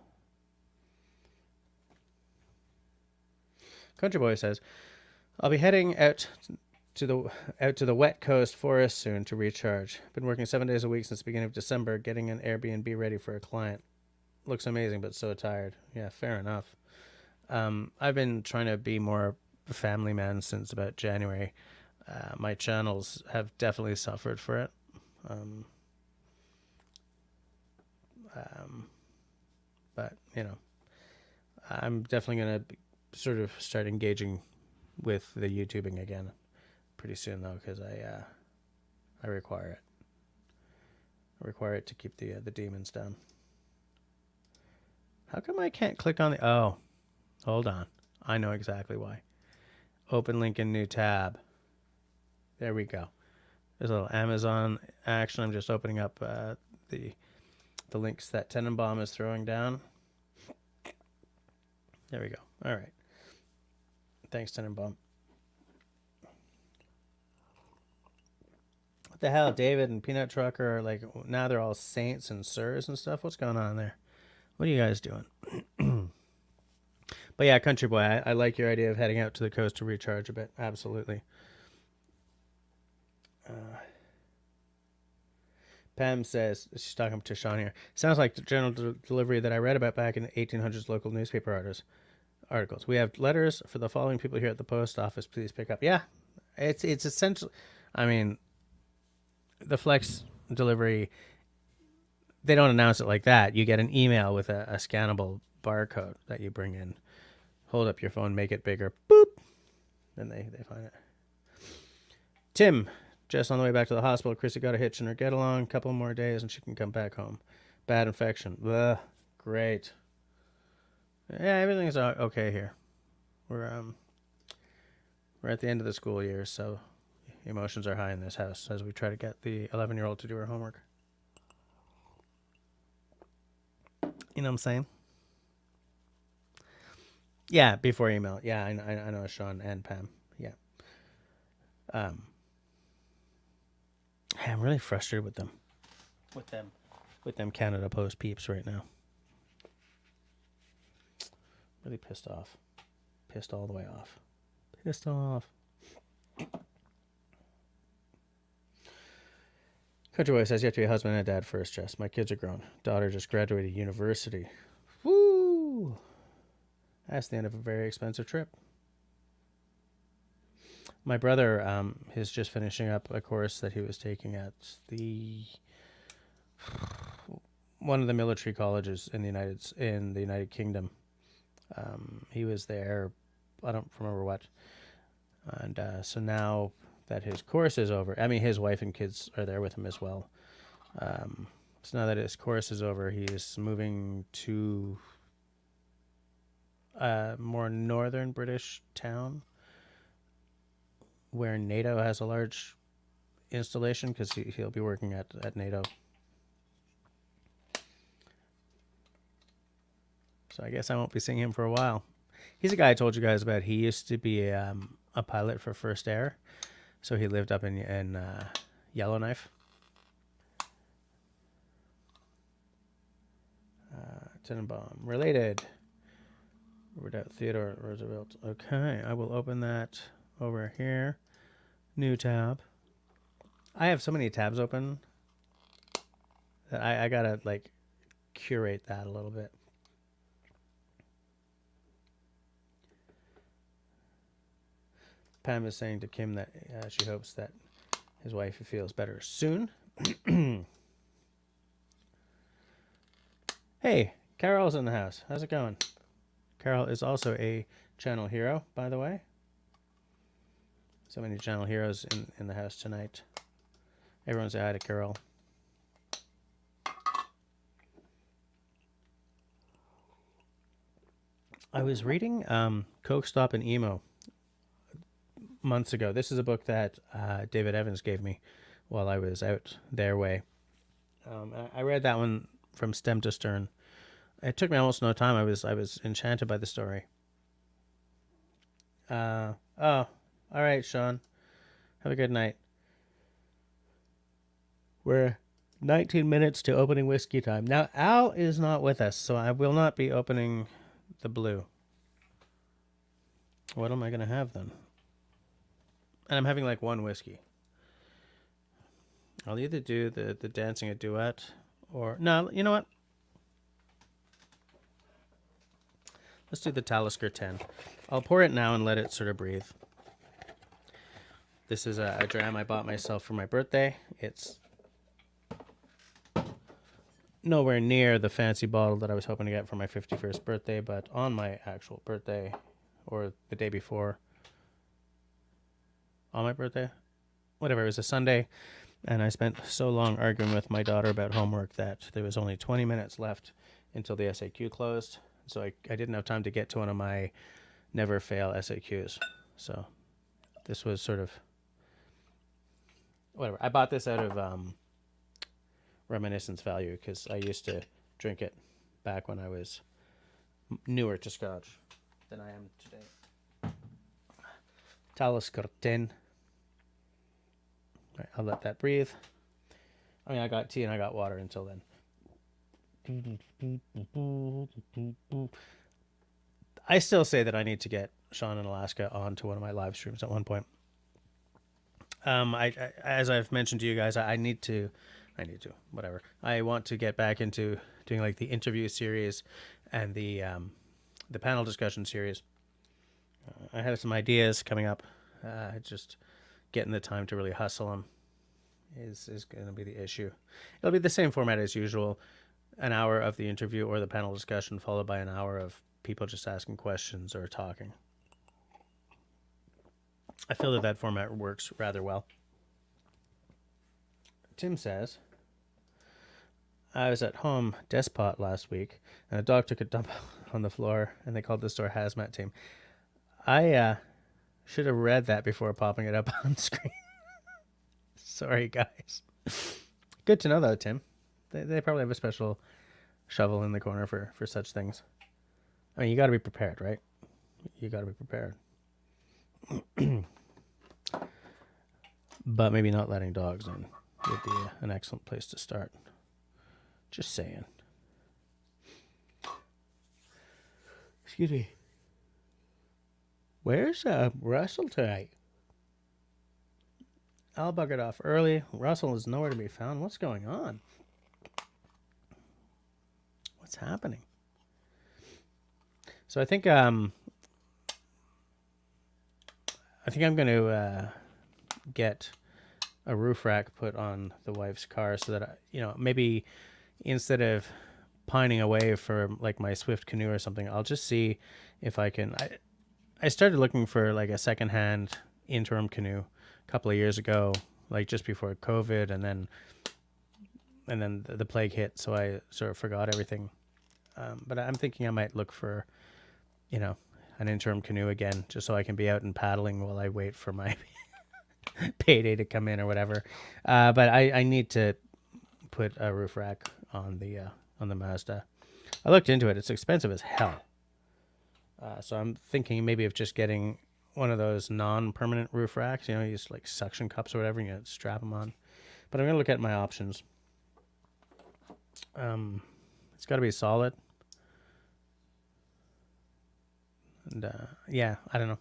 Country Boy says, I'll be heading out to the wet coast forest soon to recharge. Been working 7 days a week since the beginning of December, getting an Airbnb ready for a client. Looks amazing, but so tired. Yeah, fair enough. I've been trying to be more family man since about January. My channels have definitely suffered for it. But, you know, I'm definitely going to sort of start engaging with the YouTubing again pretty soon, though, because I require it. I require it to keep the demons down. How come I can't click on the... Oh, hold on. I know exactly why. Open link in new tab. There we go. There's a little Amazon action. I'm just opening up the links that Tenenbaum is throwing down. There we go. All right. Thanks, Tenenbaum. What the hell? David and Peanut Trucker are like, now they're all saints and sirs and stuff. What's going on there? What are you guys doing? But yeah, Country Boy, I like your idea of heading out to the coast to recharge a bit. Absolutely. Pam says, she's talking to Sean here, sounds like the general delivery that I read about back in the 1800s local newspaper articles. We have letters for the following people here at the post office. Please pick up. Yeah, it's essential. I mean, the flex delivery, they don't announce it like that. You get an email with a scannable barcode that you bring in. Hold up your phone, make it bigger. Boop. Then they find it. Tim, just on the way back to the hospital, Chrissy got a hitch in her get-along. Couple more days and she can come back home. Bad infection. Ugh, great. Yeah, everything's okay here. We're at the end of the school year, so emotions are high in this house as we try to get the 11-year-old to do her homework. You know what I'm saying? Yeah, before email. Yeah, I know Sean and Pam. Yeah. I'm really frustrated with them. With them Canada Post peeps right now. Really pissed off. Pissed all the way off. Pissed off. Country Boy says you have to be a husband and a dad first, Jess. My kids are grown. Daughter just graduated university. Woo! That's the end of a very expensive trip. My brother is just finishing up a course that he was taking at one of the military colleges in the United Kingdom. He was there, I don't remember what, and so now that his course is over, I mean his wife and kids are there with him as well. So now that his course is over, he is moving to a more northern British town where NATO has a large installation, because he'll be working at NATO. So I guess I won't be seeing him for a while. He's a guy I told you guys about. He used to be a pilot for First Air, so he lived up in Yellowknife. Tenenbaum related. Redoubt Theodore Roosevelt. Okay, I will open that over here. New tab. I have so many tabs open that I gotta like curate that a little bit. Pam is saying to Kim that she hopes that his wife feels better soon. Hey, Carol's in the house. How's it going? Carol is also a channel hero, by the way. So many channel heroes in the house tonight. Everyone say hi to Carol. I was reading Coke Stop and Emo months ago. This is a book that David Evans gave me while I was out their way. I read that one from stem to stern. It took me almost no time. I was enchanted by the story. Oh, all right, Sean. Have a good night. We're 19 minutes to opening whiskey time. Now, Al is not with us, so I will not be opening the blue. What am I going to have then? And I'm having like one whiskey. I'll either do the dancing a duet or... No, you know what? Let's do the Talisker 10. I'll pour it now and let it sort of breathe. This is a dram I bought myself for my birthday. It's nowhere near the fancy bottle that I was hoping to get for my 51st birthday, but on my actual birthday, or the day before, on my birthday, whatever, it was a Sunday, and I spent so long arguing with my daughter about homework that there was only 20 minutes left until the SAQ closed, so I didn't have time to get to one of my never fail SAQs. So this was sort of, whatever. I bought this out of reminiscence value because I used to drink it back when I was newer to Scotch than I am today. Talisker 10. All right, I'll let that breathe. I mean, I got tea and I got water until then. I still say that I need to get Sean in Alaska onto one of my live streams at one point. As I've mentioned to you guys, I need to, whatever. I want to get back into doing like the interview series and the panel discussion series. I have some ideas coming up. Just getting the time to really hustle them is going to be the issue. It'll be the same format as usual. An hour of the interview or the panel discussion followed by an hour of people just asking questions or talking. I feel that format works rather well. Tim says, I was at Home Despot last week, and a dog took a dump on the floor, and they called the store Hazmat Team. I should have read that before popping it up on screen. Sorry, guys. Good to know, though, Tim. They probably have a special shovel in the corner for such things. I mean, you got to be prepared, right? You got to be prepared. But maybe not letting dogs in would be an excellent place to start. Just saying. Excuse me. Where's Russell tonight? I'll buggered off early. Russell is nowhere to be found. What's going on? What's happening? So I think I'm going to get a roof rack put on the wife's car so that maybe instead of pining away for like my Swift canoe or something, I'll just see if I can. I started looking for like a secondhand interim canoe a couple of years ago, like just before COVID, and then the plague hit, so I sort of forgot everything. But I'm thinking I might look for, an interim canoe again, just so I can be out and paddling while I wait for my payday to come in or whatever. But I need to put a roof rack on the Mazda. I looked into it. It's expensive as hell. So I'm thinking maybe of just getting one of those non-permanent roof racks. Use like suction cups or whatever, and you strap them on. But I'm going to look at my options. It's got to be solid. And yeah, I don't know.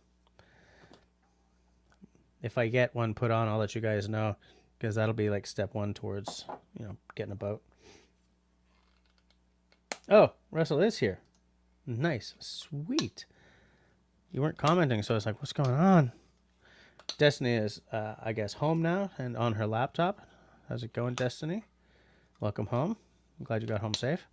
If I get one put on, I'll let you guys know, because that'll be like step one towards, getting a boat. Oh, Russell is here. Nice. Sweet. You weren't commenting, so I was like, what's going on? Destiny is, I guess, home now and on her laptop. How's it going, Destiny? Welcome home. I'm glad you got home safe.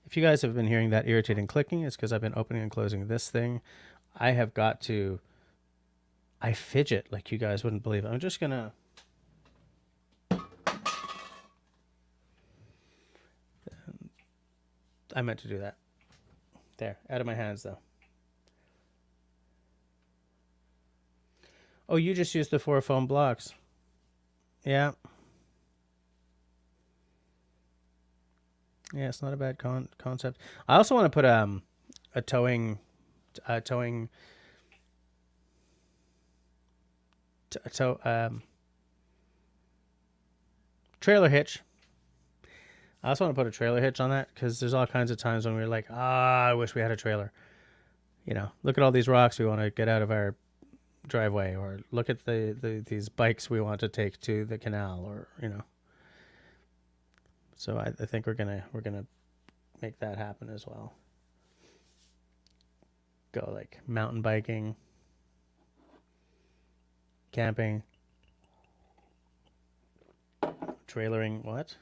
If you guys have been hearing that irritating clicking, it's because I've been opening and closing this thing. I fidget like you guys wouldn't believe. I'm just going to... I meant to do that. There, out of my hands though. Oh, you just used the 4 foam blocks. Yeah. Yeah, it's not a bad concept. I also want to put a towing trailer hitch. I also want to put a trailer hitch on that because there's all kinds of times when we're like, I wish we had a trailer. You know, look at all these rocks we want to get out of our driveway, or look at these bikes we want to take to the canal, or you know. So I think we're gonna make that happen as well. Go like mountain biking, camping, trailering. What?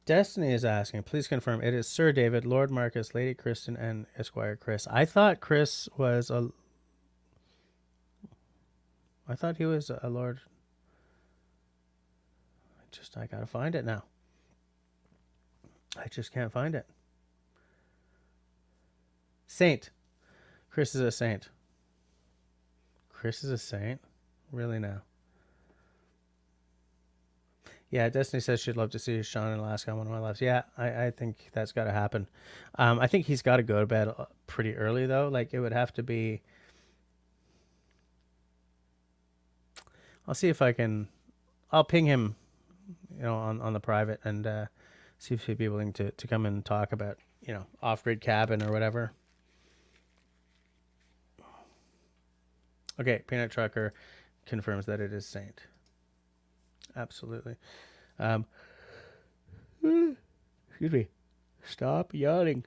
Destiny is asking, please confirm it is Sir David, Lord Marcus, Lady Kristen, and Esquire Chris. I thought Chris was I thought he was a lord. I gotta find it now. I just can't find it. Saint. Chris is a saint. Chris is a saint? Really now? Yeah, Destiny says she'd love to see Sean in Alaska on one of my lives. Yeah, I think that's got to happen. I think he's got to go to bed pretty early, though. Like, it would have to be... I'll see if I can... I'll ping him, you know, on the private and see if he'd be willing to come and talk about, you know, off-grid cabin or whatever. Okay, Peanut Trucker confirms that it is Saint. Absolutely. Excuse me. Stop yawning.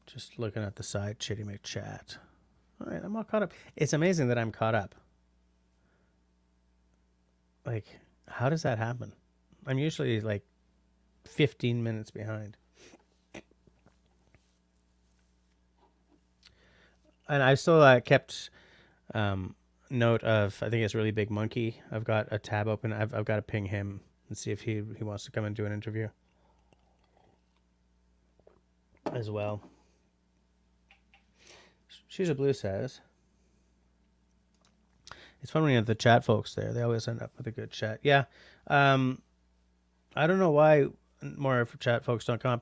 Just looking at the side, Chitty McChat. All right, I'm all caught up. It's amazing that I'm caught up. Like, how does that happen? I'm usually like 15 minutes behind. And I've still kept note of, I think it's Really Big Monkey. I've got a tab open. I've got to ping him and see if he wants to come and do an interview as well. She's a Blue says, it's fun when you have the chat folks there. They always end up with a good chat. Yeah. I don't know why more for chat folks don't come.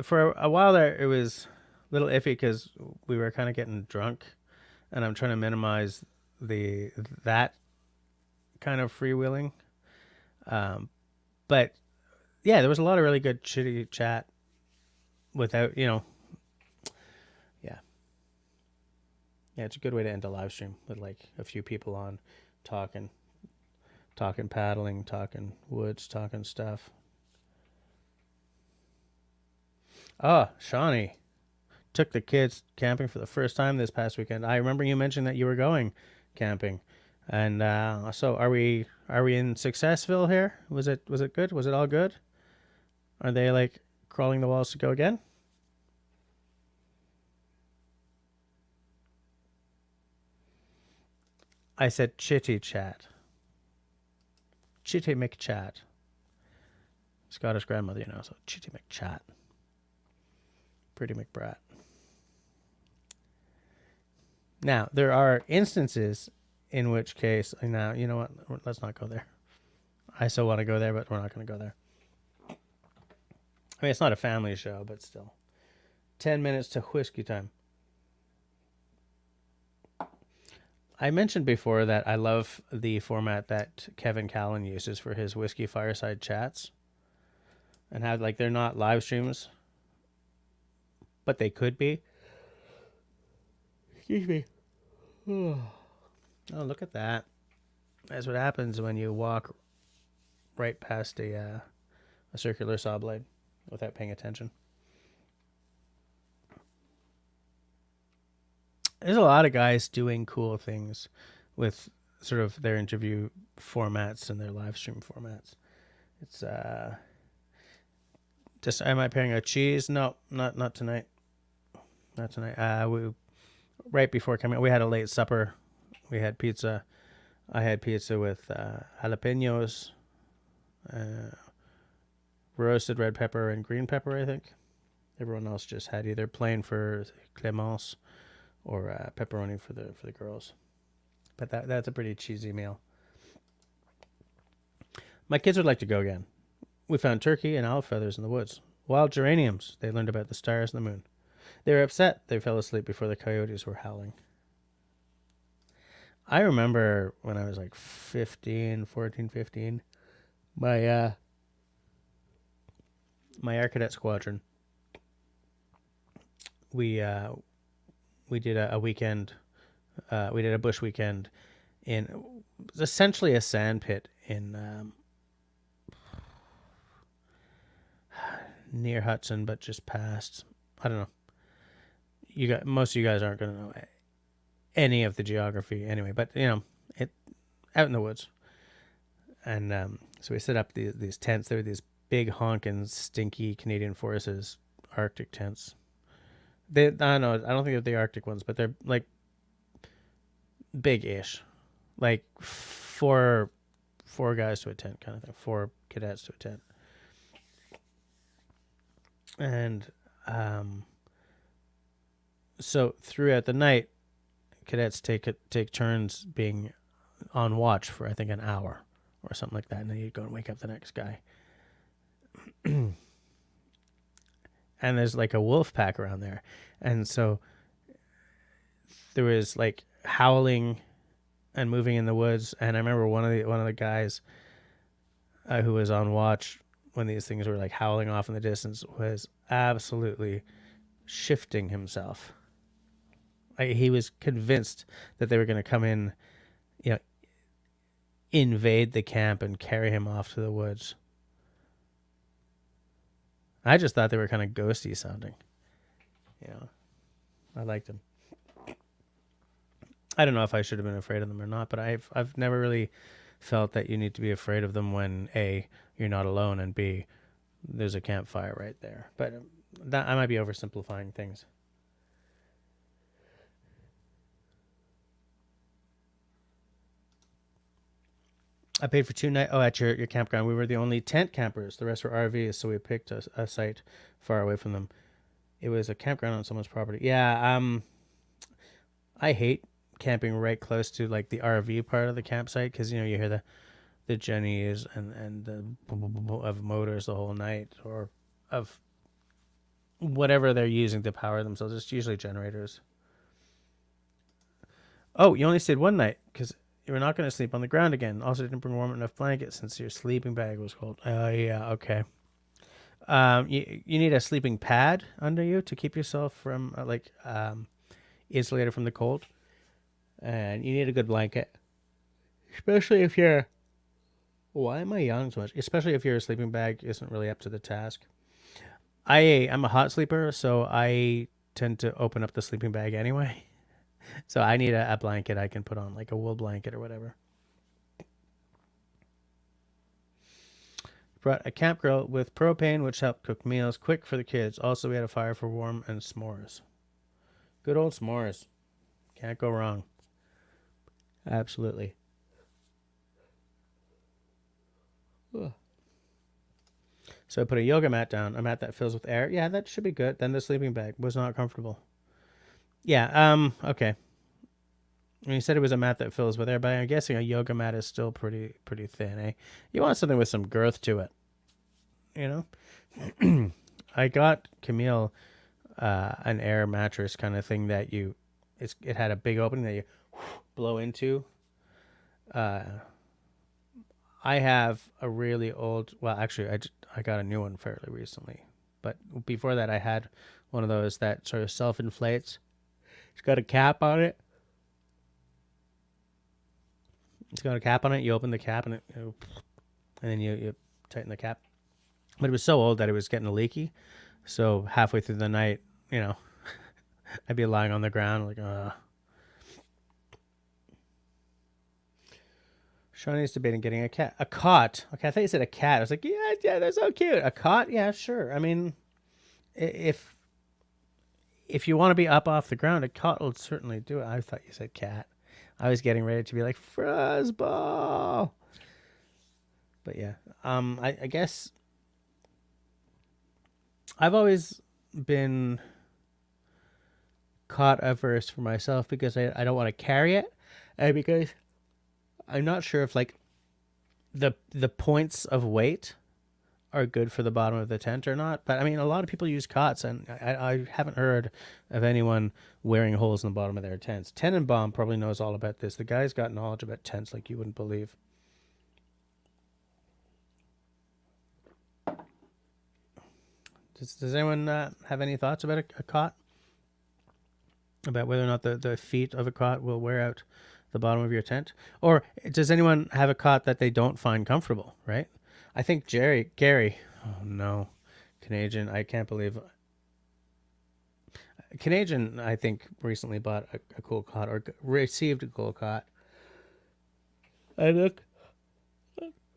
For a while there, it was a little iffy because we were kind of getting drunk, and I'm trying to minimize that kind of freewheeling. But yeah, there was a lot of really good chitty chat without, you know. Yeah, it's a good way to end a live stream with like a few people on talking paddling, talking woods, talking stuff. Oh, Shawnee took the kids camping for the first time this past weekend. I remember you mentioned that you were going camping. And so are we in Successville here? Was it good? Was it all good? Are they like crawling the walls to go again? I said chitty chat. Chitty McChat. Scottish grandmother, you know, so chitty McChat. Pretty McBrat. Now, there are instances in which case, now, you know what? Let's not go there. I still want to go there, but we're not going to go there. I mean, it's not a family show, but still. 10 minutes to whiskey time. I mentioned before that I love the format that Kevin Callan uses for his whiskey fireside chats. And how, like, they're not live streams, but they could be. Excuse me. Oh, look at that. That's what happens when you walk right past a circular saw blade without paying attention. There's a lot of guys doing cool things with sort of their interview formats and their live stream formats. It's just, am I pairing a cheese? No, not tonight. Not tonight. Right before coming, we had a late supper. We had pizza. I had pizza with jalapenos, roasted red pepper and green pepper, I think. Everyone else just had either plain for Clemence or pepperoni for the girls. But that's a pretty cheesy meal. My kids would like to go again. We found turkey and owl feathers in the woods. Wild geraniums. They learned about the stars and the moon. They were upset they fell asleep before the coyotes were howling. I remember when I was like 15, my my Air Cadet squadron, we did a weekend, we did a bush weekend in essentially a sand pit in near Hudson, but just past. I don't know. Most of you guys aren't going to know any of the geography anyway, but it out in the woods. And so we set up these tents. There were these big honking stinky Canadian Forces Arctic tents. I don't think they're the Arctic ones, but they're like big-ish, like four guys to a tent kind of thing, 4 cadets to a tent. And so throughout the night, cadets take turns being on watch for I think an hour or something like that, and then you'd go and wake up the next guy. And there's like a wolf pack around there, and so there was like howling and moving in the woods. And I remember one of the guys who was on watch when these things were like howling off in the distance was absolutely shifting himself. He was convinced that they were going to come in, invade the camp and carry him off to the woods. I just thought they were kind of ghosty sounding. I liked them. I don't know if I should have been afraid of them or not, but I've never really felt that you need to be afraid of them when A, you're not alone, and B, there's a campfire right there. But that I might be oversimplifying things. I paid for 2 nights. Oh, at your campground. We were the only tent campers. The rest were RVs, so we picked a site far away from them. It was a campground on someone's property. Yeah, I hate camping right close to like the RV part of the campsite because you hear the jennies and the of motors the whole night, or of whatever they're using to power themselves. It's usually generators. Oh, you only stayed 1 night because you were not going to sleep on the ground again. Also, didn't bring warm enough blanket since your sleeping bag was cold. Oh, yeah, okay. You need a sleeping pad under you to keep yourself from insulated from the cold, and you need a good blanket, especially if you're. Why am I yawning so much? Especially if your sleeping bag isn't really up to the task. I'm a hot sleeper, so I tend to open up the sleeping bag anyway. So I need a blanket I can put on, like a wool blanket or whatever. Brought a camp grill with propane, which helped cook meals quick for the kids. Also, we had a fire for warm and s'mores. Good old s'mores. Can't go wrong. Absolutely. Ugh. So I put a yoga mat down, a mat that fills with air. Yeah, that should be good. Then the sleeping bag was not comfortable. Yeah, okay. You said it was a mat that fills with air, but I'm guessing a yoga mat is still pretty thin, eh? You want something with some girth to it, I got Camille an air mattress kind of thing that it had a big opening that you blow into. I have a really old. Well, actually, I got a new one fairly recently, but before that, I had one of those that sort of self-inflates. It's got a cap on it. You open the cap and and then you tighten the cap. But it was so old that it was getting leaky. So halfway through the night, I'd be lying on the ground like, Shawnee's debating getting a cot. Okay, I thought you said a cat. I was like, yeah, they're so cute. A cot? Yeah, sure. I mean, if if you want to be up off the ground, a cot will certainly do it. I thought you said cat. I was getting ready to be like fuzzball. But yeah, I guess I've always been cot averse for myself because I don't want to carry it, and because I'm not sure if like the points of weight are good for the bottom of the tent or not. But I mean, a lot of people use cots, and I haven't heard of anyone wearing holes in the bottom of their tents. Tenenbaum probably knows all about this. The guy's got knowledge about tents like you wouldn't believe. Does anyone have any thoughts about a cot? About whether or not the feet of a cot will wear out the bottom of your tent? Or does anyone have a cot that they don't find comfortable, right? I think Gary, oh no, Canadian, I can't believe. Canadian, I think, recently bought a cool cot or received a cool cot. I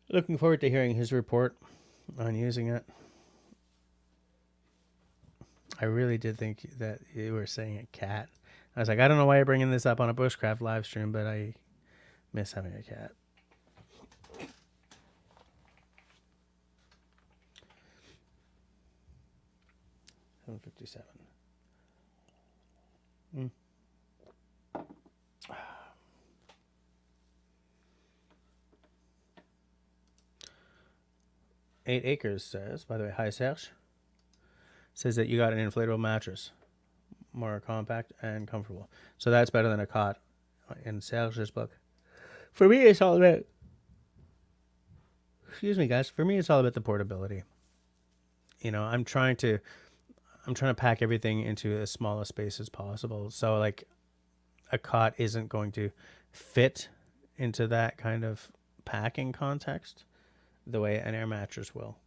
looking forward to hearing his report on using it. I really did think that you were saying a cat. I was like, I don't know why you're bringing this up on a Bushcraft live stream, but I miss having a cat. $7.57. 8 Acres says, by the way, hi Serge, says that you got an inflatable mattress, more compact and comfortable. So that's better than a cot in Serge's book. For me, it's all about, excuse me guys, for me it's all about the portability. You know, I'm trying to pack everything into as small a space as possible. So like a cot isn't going to fit into that kind of packing context the way an air mattress will.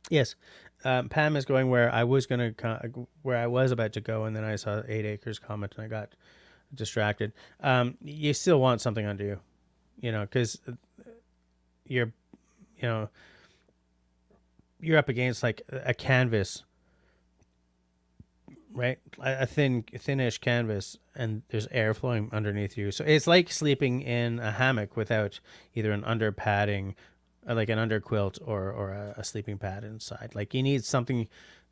Yes. Pam is going where I was about to go, and then I saw 8 Acres comment and I got distracted. You still want something under you, you know, because you're up against like a canvas, right? A thinnish canvas, and there's air flowing underneath you. So it's like sleeping in a hammock without either an under padding, like an under quilt, or a sleeping pad inside. Like you need something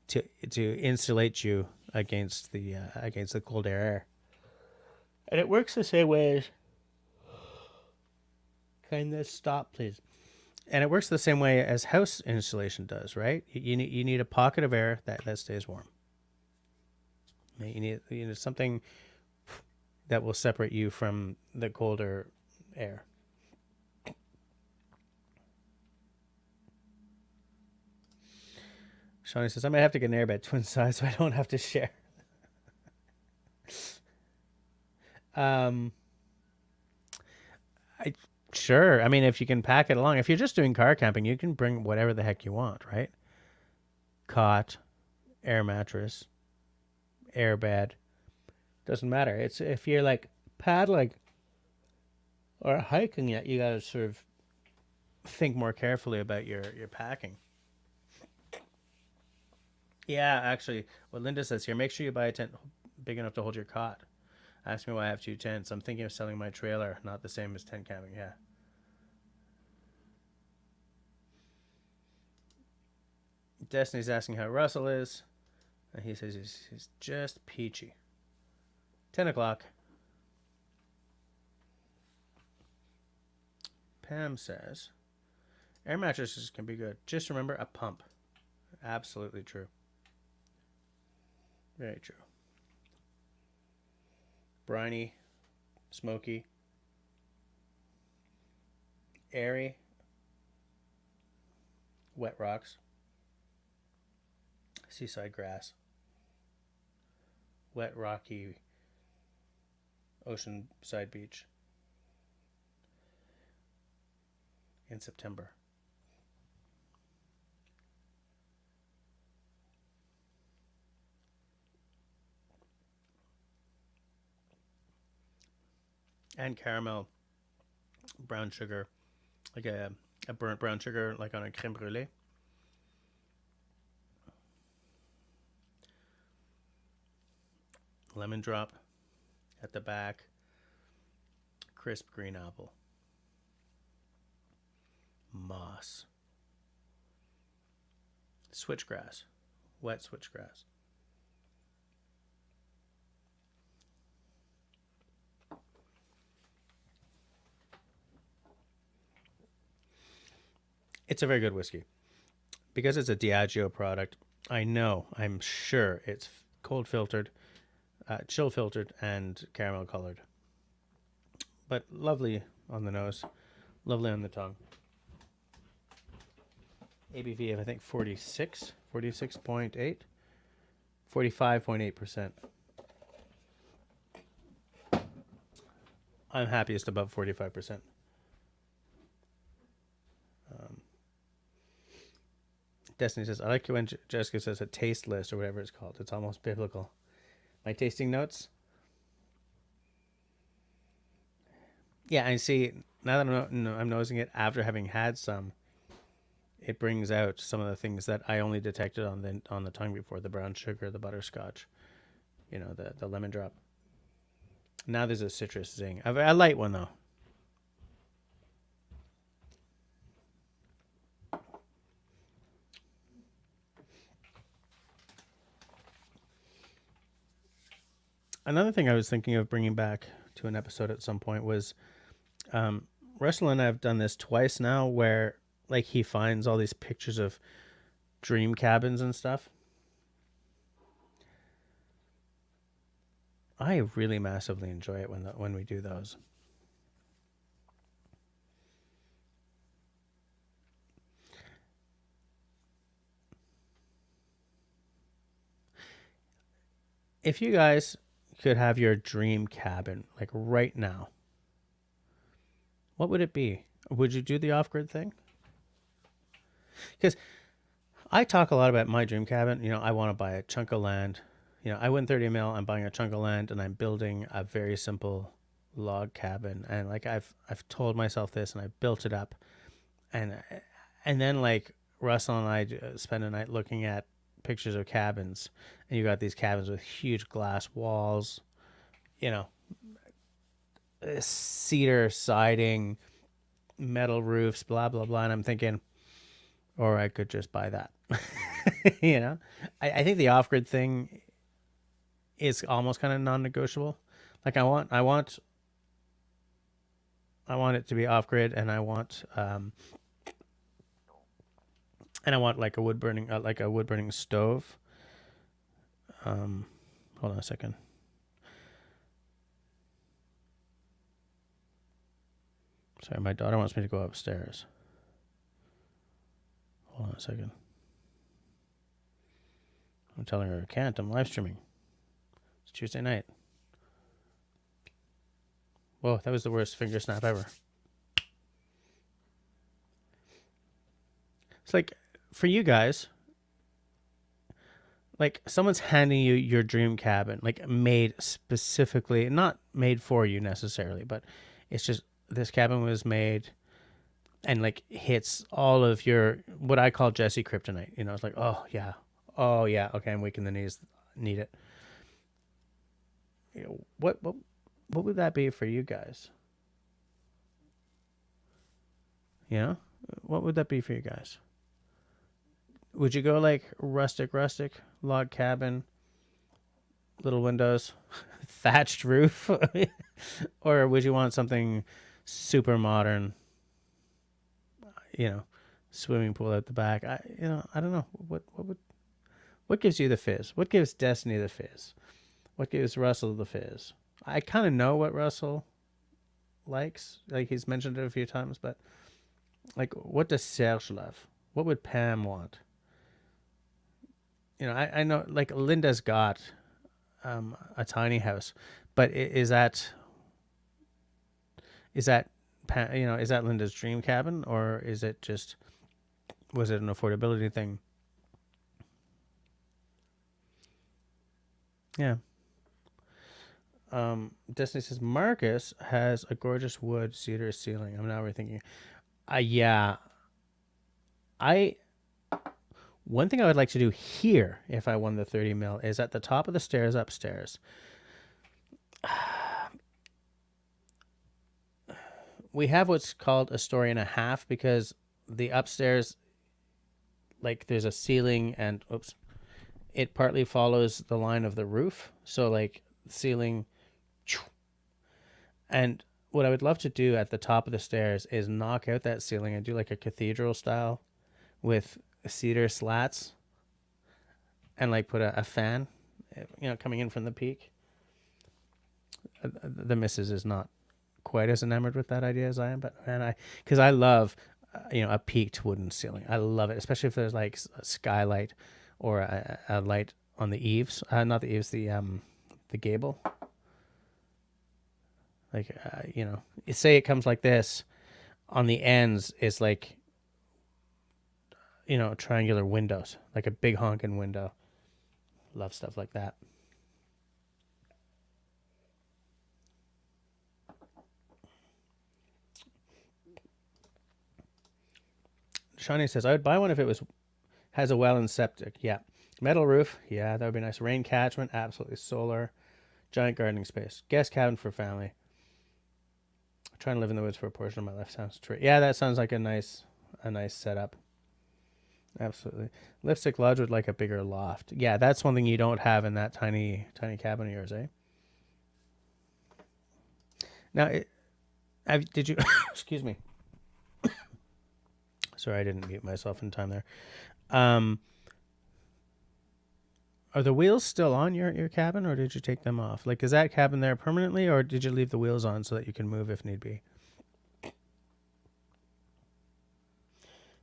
to insulate you against the cold air. And it works the same way as, can this stop, please? And it works the same way as house insulation does, right? You need a pocket of air that stays warm. You need something that will separate you from the colder air. Shawnee says, I might have to get an airbed twin size so I don't have to share. Sure. I mean, if you can pack it along. If you're just doing car camping, you can bring whatever the heck you want, right? Cot, air mattress, airbed. Doesn't matter. It's if you're like paddling or hiking, yet you got to sort of think more carefully about your packing. Yeah, actually, what Linda says here, make sure you buy a tent big enough to hold your cot. Ask me why I have 2 tents. I'm thinking of selling my trailer. Not the same as tent camping. Yeah. Destiny's asking how Russell is. And he says he's just peachy. 10 o'clock. Pam says, air mattresses can be good. Just remember a pump. Absolutely true. Very true. Briny, smoky, airy, wet rocks, seaside grass, wet rocky oceanside beach in September. And caramel, brown sugar, like a a burnt brown sugar like on a creme brulee. Lemon drop at the back. Crisp green apple. Moss. Switchgrass. Wet switchgrass. It's a very good whiskey. Because it's a Diageo product, I'm sure it's cold filtered, chill filtered, and caramel colored. But lovely on the nose, lovely on the tongue. ABV of, I think, 46, 46.8, 45.8%. I'm happiest above 45%. Destiny says, I like it when Jessica says a taste list or whatever it's called. It's almost biblical. My tasting notes. Yeah, I see. Now that I'm nosing it after having had some, it brings out some of the things that I only detected on the tongue before: the brown sugar, the butterscotch, the lemon drop. Now there's a citrus zing. A light one though. Another thing I was thinking of bringing back to an episode at some point was, Russell and I have done this twice now, where like he finds all these pictures of dream cabins and stuff. I really massively enjoy it when we do those. If you guys could have your dream cabin like right now, what would it be? Would you do the off-grid thing? Because I talk a lot about my dream cabin. I want to buy a chunk of land. I win 30 mil. I'm buying a chunk of land and I'm building a very simple log cabin. And like I've told myself this, and I built it up, and then like Russell and I spend a night looking at pictures of cabins, and you got these cabins with huge glass walls, cedar siding, metal roofs, blah blah blah. And I'm thinking, or I could just buy that. I think the off-grid thing is almost kind of non-negotiable. Like I want it to be off-grid, and I want like a wood burning stove. Hold on a second. Sorry, my daughter wants me to go upstairs. Hold on a second. I'm telling her I can't. I'm live streaming. It's Tuesday night. Whoa, that was the worst finger snap ever. It's like, for you guys, like someone's handing you your dream cabin, like made specifically, not made for you necessarily, but it's just this cabin was made and like hits all of your, what I call Jesse kryptonite. It's like, oh yeah, okay, I'm weak in the knees, need it. What would that be for you guys? What would that be for you guys? Would you go like rustic log cabin, little windows, thatched roof, or would you want something super modern? Swimming pool at the back. I don't know. What gives you the fizz? What gives Destiny the fizz? What gives Russell the fizz? I kind of know what Russell likes. Like he's mentioned it a few times, but like, what does Serge love? What would Pam want? I know like Linda's got a tiny house, but is that is that Linda's dream cabin, or is it just, was it an affordability thing? Yeah. Destiny says Marcus has a gorgeous wood cedar ceiling. I'm now rethinking. Yeah, One thing I would like to do here, if I won the 30 mil, is at the top of the stairs upstairs. We have what's called a story and a half because the upstairs, like there's a ceiling and it partly follows the line of the roof. So like ceiling, and what I would love to do at the top of the stairs is knock out that ceiling and do like a cathedral style with cedar slats and like put a fan, coming in from the peak. The missus is not quite as enamored with that idea as I am, but man, because I love, a peaked wooden ceiling. I love it, especially if there's like a skylight or a light on the eaves. Not the eaves, the gable. Like, say it comes like this, on the ends is like, triangular windows, like a big honking window. Love stuff like that. Shawnee says, I would buy one if it has a well and septic. Yeah. Metal roof. Yeah, that would be nice. Rain catchment. Absolutely. Solar. Giant gardening space. Guest cabin for family. Trying to live in the woods for a portion of my life sounds true. Yeah, that sounds like a nice setup. Absolutely. Lipstick Lodge would like a bigger loft. Yeah, that's one thing you don't have in that tiny cabin of yours, eh? Now, did you... excuse me. Sorry, I didn't mute myself in time there. Are the wheels still on your cabin, or did you take them off? Like, is that cabin there permanently, or did you leave the wheels on so that you can move if need be?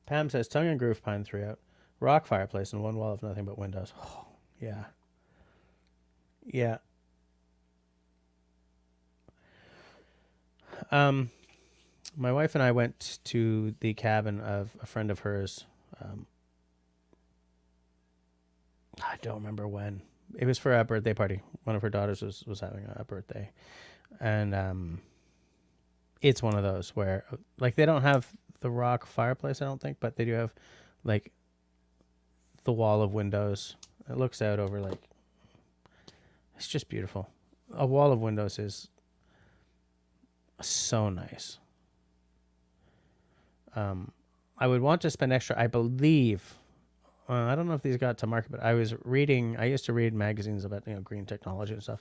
Pam says, tongue and groove pine 3 out. Rock fireplace and one wall of nothing but windows. Oh, yeah. Yeah. My wife and I went to the cabin of a friend of hers. I don't remember when. It was for a birthday party. One of her daughters was having a birthday. And it's one of those where, like, they don't have the rock fireplace, I don't think, but they do have, like, the wall of windows. It looks out over, like, it's just beautiful. A wall of windows is so nice. I would want to spend extra, I believe. I don't know if these got to market, but I used to read magazines about, green technology and stuff.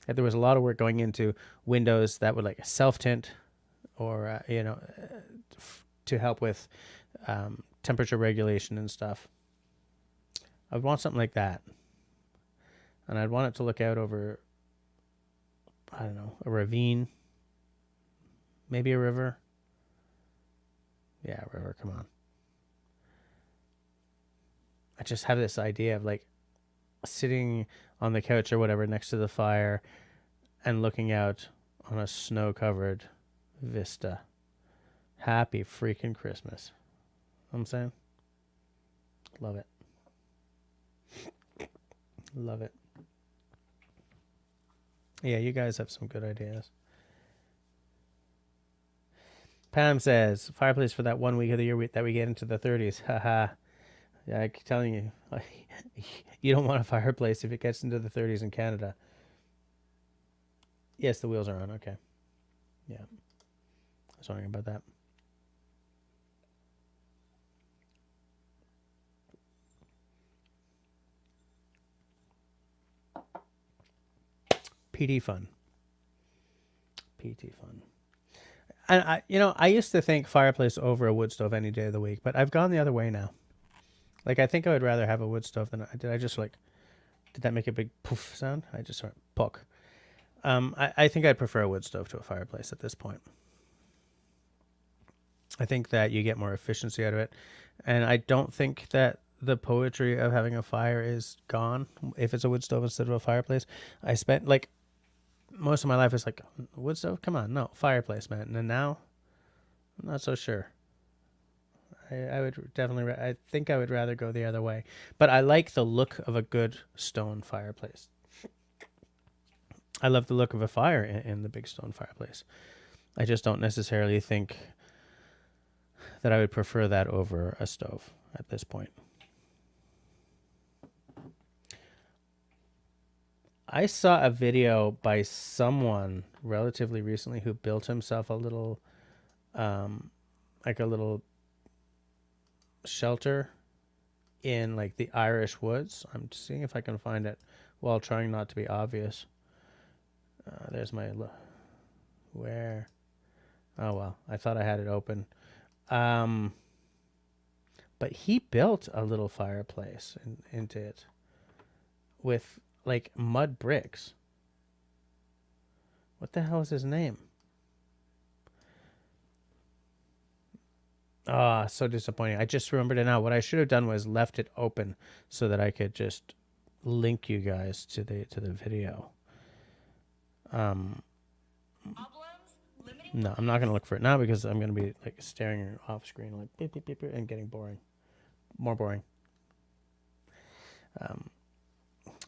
And there was a lot of work going into windows that would like self-tint or, to help with temperature regulation and stuff. I would want something like that. And I'd want it to look out over, I don't know, a ravine, maybe a river. Yeah, river, come on. I just have this idea of like sitting on the couch or whatever next to the fire and looking out on a snow-covered vista. Happy freaking Christmas. You know what I'm saying? Love it. Love it. Yeah, you guys have some good ideas. Pam says, fireplace for that 1 week of the year that we get into the 30s. Haha. Yeah, I'm telling you, you don't want a fireplace if it gets into the 30s in Canada. Yes, the wheels are on. Okay. Yeah. I was wondering about that. PT fun. PT fun. And I used to think fireplace over a wood stove any day of the week, but I've gone the other way now. Like, I think I would rather have a wood stove than did that make a big poof sound? I just sort of poke. I think I'd prefer a wood stove to a fireplace at this point. I think that you get more efficiency out of it. And I don't think that the poetry of having a fire is gone if it's a wood stove instead of a fireplace. I spent, like, most of my life is like, wood stove? Come on, no, fireplace, man. And now, I'm not so sure. I would definitely, I think I would rather go the other way. But I like the look of a good stone fireplace. I love the look of a fire in the big stone fireplace. I just don't necessarily think that I would prefer that over a stove at this point. I saw a video by someone relatively recently who built himself a little, like a little shelter in like the Irish woods. I'm seeing if I can find it while trying not to be obvious. There's my, where? Oh, well, I thought I had it open. But he built a little fireplace into it with like mud bricks. What the hell is his name? Ah, so disappointing. I just remembered it now. What I should have done was left it open so that I could just link you guys to the video. No, I'm not going to look for it now because I'm going to be like staring off screen like beep, beep, beep, beep, and getting boring. More boring.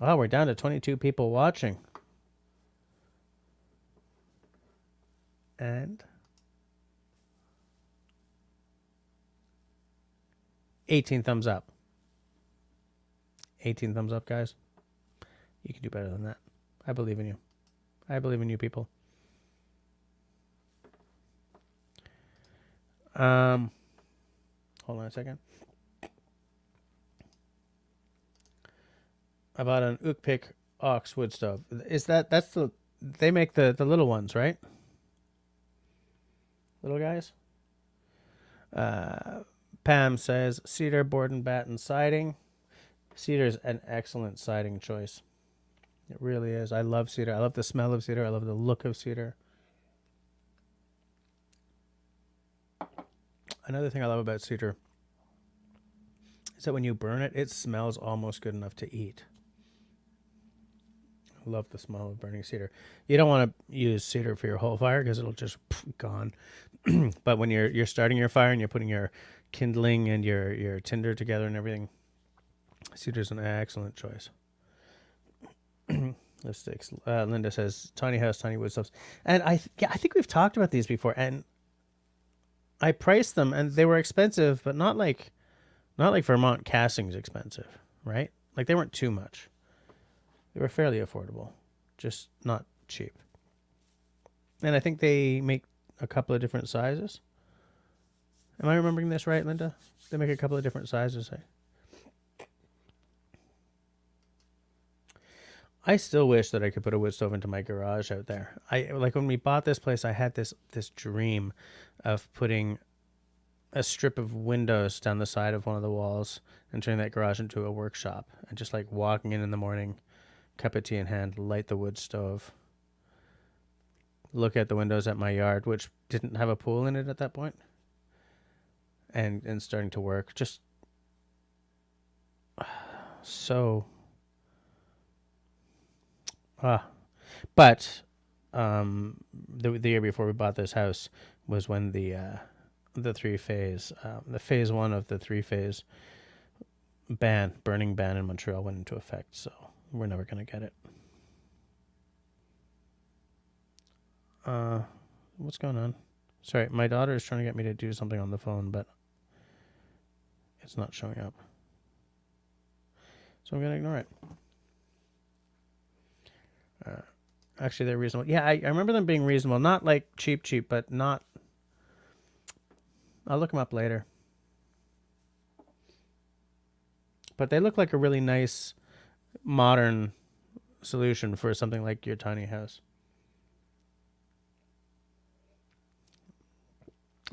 Oh, we're down to 22 people watching. And 18 thumbs up. 18 thumbs up, guys. You can do better than that. I believe in you. I believe in you people. Hold on a second. I bought an Ukpik ox wood stove. That's the, they make the little ones, right? Little guys. Pam says cedar, board and batten siding. Cedar's an excellent siding choice. It really is. I love cedar. I love the smell of cedar. I love the look of cedar. Another thing I love about cedar is that when you burn it, it smells almost good enough to eat. I love the smell of burning cedar. You don't want to use cedar for your whole fire because it'll just gone. But when you're starting your fire and you're putting your kindling and your tinder together and everything, cedar's an excellent choice. Lipsticks. Linda says tiny house, tiny wood stoves, and I think we've talked about these before, and I priced them and they were expensive, but not like Vermont castings expensive, right? Like they weren't too much. They were fairly affordable, just not cheap. And I think they make a couple of different sizes. Am I remembering this right, Linda? They make a couple of different sizes. I still wish that I could put a wood stove into my garage out there. Like when we bought this place, I had this dream of putting a strip of windows down the side of one of the walls and turning that garage into a workshop, and just like walking in the morning, cup of tea in hand, light the wood stove, look at the windows at my yard, which didn't have a pool in it at that point, and starting to work. Just so but the year before we bought this house was when the three-phase the phase one of the three-phase burning ban in Montreal went into effect, so we're never going to get it. What's going on? Sorry, my daughter is trying to get me to do something on the phone, but it's not showing up, so I'm going to ignore it. Actually, they're reasonable. Yeah, I remember them being reasonable. Not like cheap, but not... I'll look them up later. But they look like a really nice, modern solution for something like your tiny house.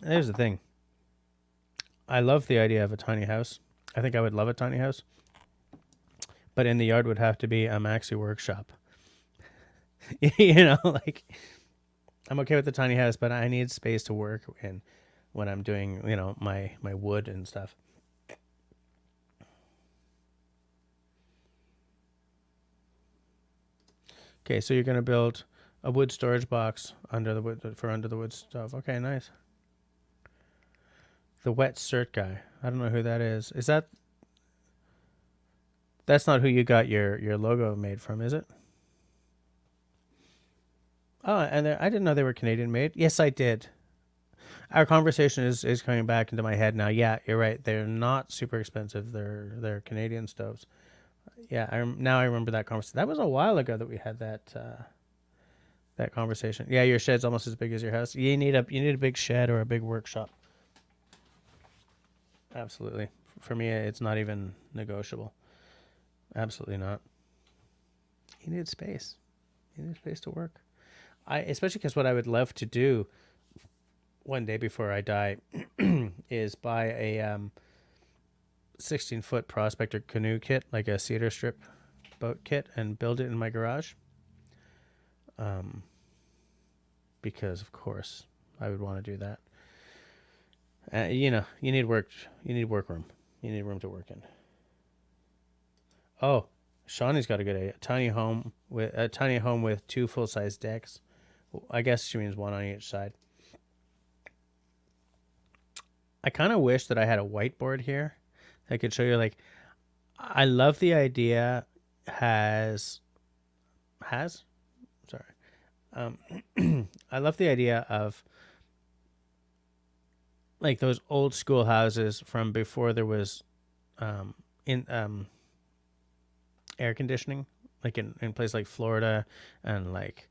And here's the thing. I love the idea of a tiny house. I think I would love a tiny house. But in the yard would have to be a maxi workshop. You know, like, I'm okay with the tiny house, but I need space to work in when I'm doing, you know, my wood and stuff. Okay, so you're going to build a wood storage box under the wood stove. Okay, nice. The wet cert guy. I don't know who that is. Is that... That's not who you got your logo made from, is it? Oh, and I didn't know they were Canadian made. Yes, I did. our conversation is coming back into my head now. Yeah, you're right. They're not super expensive. They're Canadian stoves. Yeah, now I remember that conversation. That was a while ago that we had that conversation. Yeah, your shed's almost as big as your house. You need a big shed or a big workshop. Absolutely. For me, it's not even negotiable. Absolutely not. You need space. You need space to work. Especially because what I would love to do one day before I die is buy a 16-foot prospector canoe kit, like a cedar strip boat kit, and build it in my garage. Because of course I would want to do that. You need work. You need work room. You need room to work in. Oh, Shawnee's got a good idea. Tiny home with 2 full-size decks. I guess she means one on each side. I kind of wish that I had a whiteboard here. I could show you. Like, I love the idea. Sorry. I love the idea of like those old school houses from before there was in air conditioning, like in places like Florida and like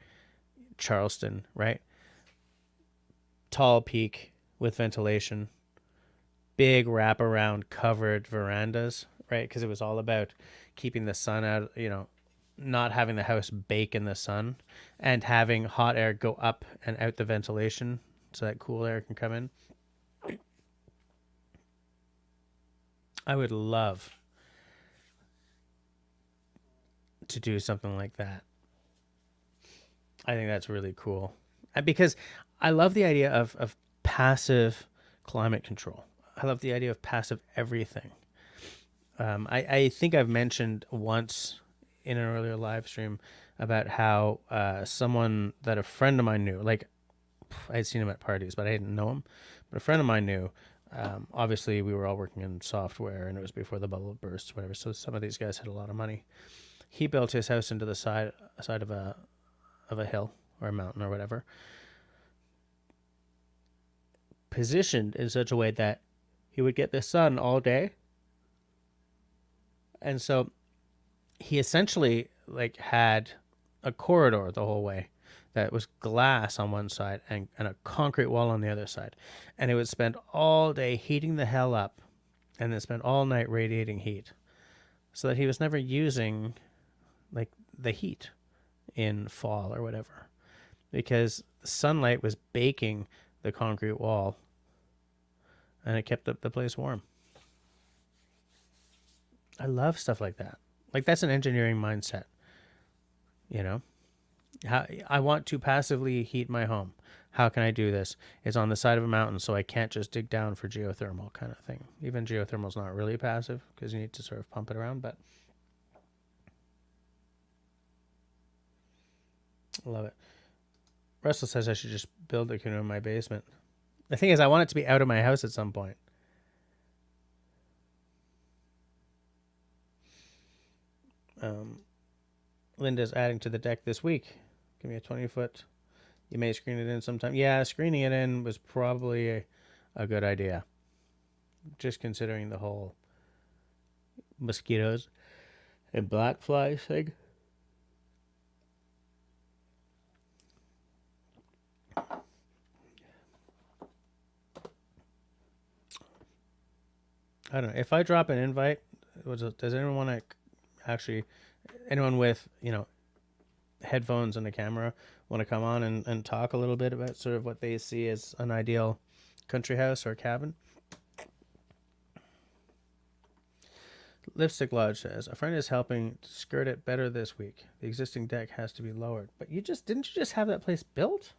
Charleston, right? Tall peak with ventilation, big wraparound covered verandas, right? Because it was all about keeping the sun out, not having the house bake in the sun and having hot air go up and out the ventilation so that cool air can come in. I would love to do something like that. I think that's really cool. Because I love the idea of passive climate control. I love the idea of passive everything. I think I've mentioned once in an earlier live stream about how someone that a friend of mine knew, like I had seen him at parties, but I didn't know him. But a friend of mine knew. Obviously, we were all working in software, and it was before the bubble burst, whatever. So some of these guys had a lot of money. He built his house into the side of a hill or a mountain or whatever, positioned in such a way that he would get the sun all day. And so he essentially like had a corridor the whole way that was glass on one side and a concrete wall on the other side. And it would spend all day heating the hell up and then spend all night radiating heat, so that he was never using like the heat in fall or whatever, because sunlight was baking the concrete wall and it kept the place warm. I love stuff like that. Like, that's an engineering mindset. How I want to passively heat my home. How can I do this? It's on the side of a mountain, so I can't just dig down for geothermal kind of thing. Even geothermal's not really passive because you need to sort of pump it around, but I love it. Russell says I should just build a canoe in my basement. The thing is, I want it to be out of my house at some point. Linda's adding to the deck this week. Give me a 20-foot. You may screen it in sometime. Yeah, screening it in was probably a good idea. Just considering the whole mosquitoes and black flies thing. I don't know. If I drop an invite, does anyone want to actually, anyone with, headphones and a camera want to come on and talk a little bit about sort of what they see as an ideal country house or cabin? Lipstick Lodge says, a friend is helping to skirt it better this week. The existing deck has to be lowered. But didn't you just have that place built?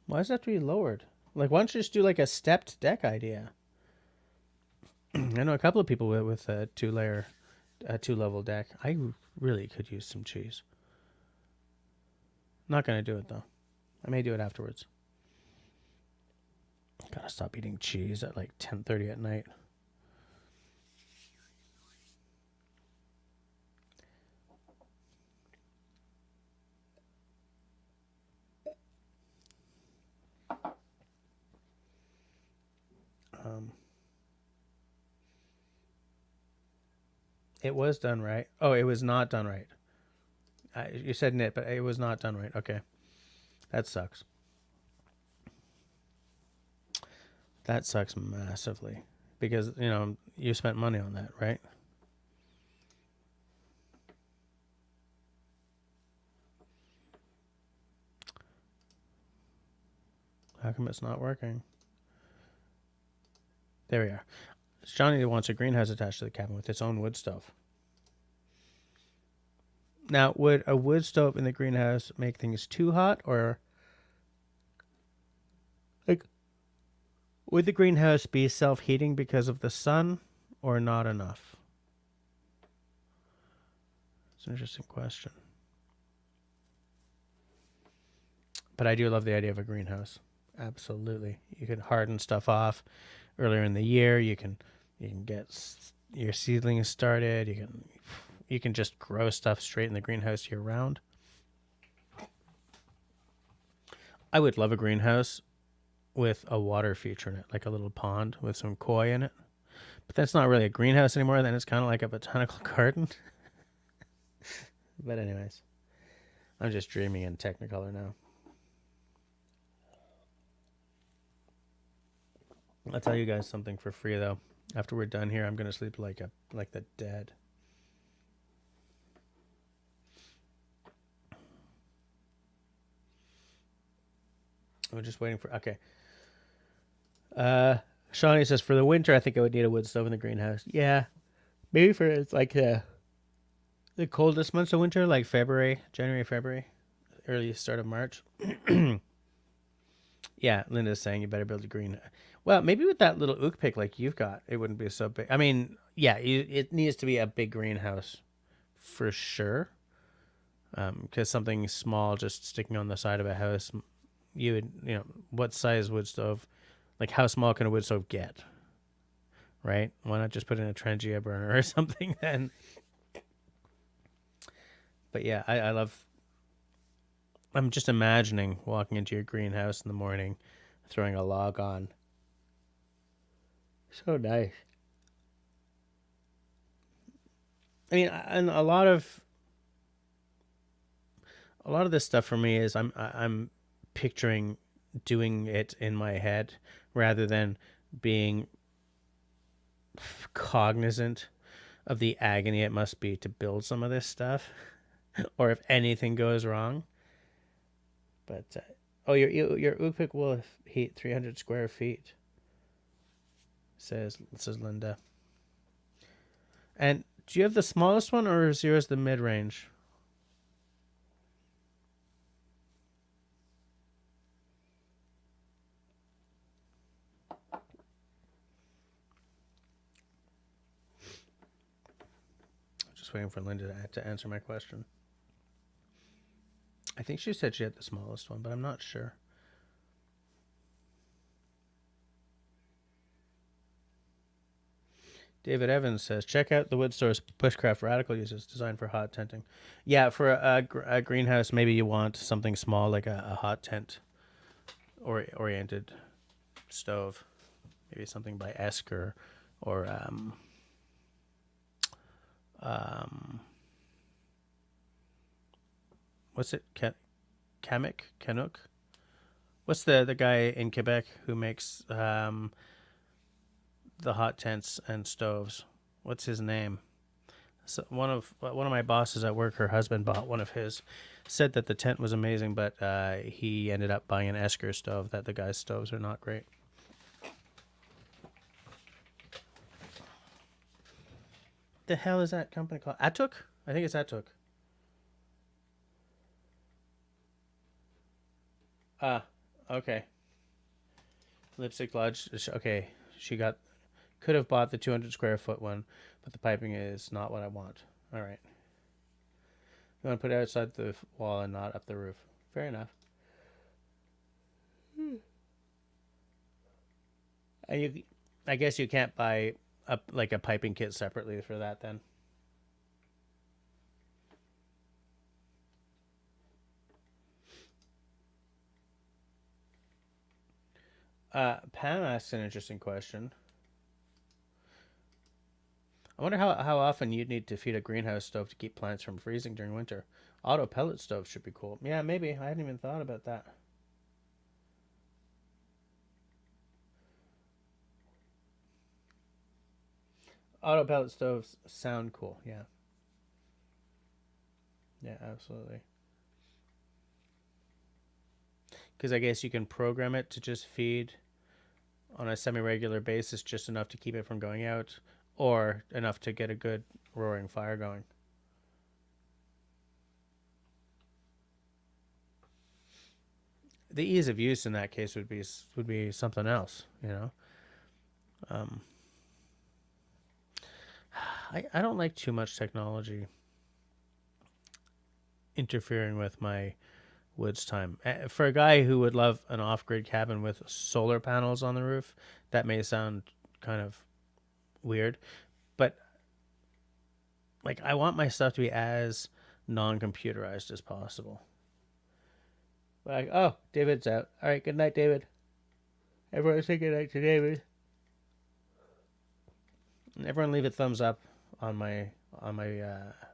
Why does it have to be lowered? Like, why don't you just do like a stepped deck idea? I know a couple of people with a two-level deck. I really could use some cheese. Not going to do it, though. I may do it afterwards. Gotta stop eating cheese at like 10:30 at night. It was done right. Oh, it was not done right. You said knit, but it was not done right. Okay. That sucks. That sucks massively. Because, you know, you spent money on that, right? How come it's not working? There we are. Johnny wants a greenhouse attached to the cabin with its own wood stove. Now, would a wood stove in the greenhouse make things too hot, or like would the greenhouse be self-heating because of the sun, or not enough? It's an interesting question. But I do love the idea of a greenhouse. Absolutely, you can harden stuff off earlier in the year. You can get your seedlings started. You can just grow stuff straight in the greenhouse year round. I would love a greenhouse with a water feature in it, like a little pond with some koi in it. But that's not really a greenhouse anymore. Then it's kind of like a botanical garden. But anyways, I'm just dreaming in Technicolor now. I'll tell you guys something for free though. After we're done here, I'm gonna sleep like the dead. I'm just waiting for okay. Shawnee says for the winter, I think I would need a wood stove in the greenhouse. Yeah, maybe for it's like the coldest months of winter, like February, January, February, early start of March. Yeah, Linda's saying you better build a green. Well, maybe with that little ook pick like you've got, it wouldn't be so big. I mean, yeah, it needs to be a big greenhouse for sure. Because something small just sticking on the side of a house, what size wood stove, like how small can a wood stove get? Right? Why not just put in a Trangia burner or something then? But yeah, I love. I'm just imagining walking into your greenhouse in the morning, throwing a log on. So nice. I mean, and a lot of this stuff for me is I'm picturing doing it in my head rather than being cognizant of the agony it must be to build some of this stuff, or if anything goes wrong. But your Upik will heat 300 square feet. Says Linda. And do you have the smallest one, or is yours the mid range? Just waiting for Linda to answer my question. I think she said she had the smallest one, but I'm not sure. David Evans says, check out the wood store's Bushcraft Radical uses designed for hot tenting. Yeah, for a greenhouse, maybe you want something small like a hot tent oriented stove. Maybe something by Esker or what's it? Canuck? What's the guy in Quebec who makes the hot tents and stoves? What's his name? So one of my bosses at work, her husband bought one of his. Said that the tent was amazing, but he ended up buying an Esker stove. That the guy's stoves are not great. The hell is that company called? Atuk? I think it's Atuk. Okay. Lipstick Lodge. Okay, she could have bought the 200 square foot one, but the piping is not what I want. All right. You want to put it outside the wall and not up the roof. Fair enough. I guess you can't buy like a piping kit separately for that then. Pam asks an interesting question. I wonder how often you'd need to feed a greenhouse stove to keep plants from freezing during winter. Auto pellet stoves should be cool. Yeah, maybe. I hadn't even thought about that. Auto pellet stoves sound cool. Yeah. Yeah, absolutely. Because I guess you can program it to just feed on a semi-regular basis, just enough to keep it from going out, or enough to get a good roaring fire going. The ease of use in that case would be something else, you know. Um, I don't like too much technology interfering with my woods time. For a guy who would love an off-grid cabin with solar panels on the roof, that may sound kind of weird, but like I want my stuff to be as non-computerized as possible. Like, oh, David's out. All right, good night, David. Everyone say good night to David. And everyone leave a thumbs up on my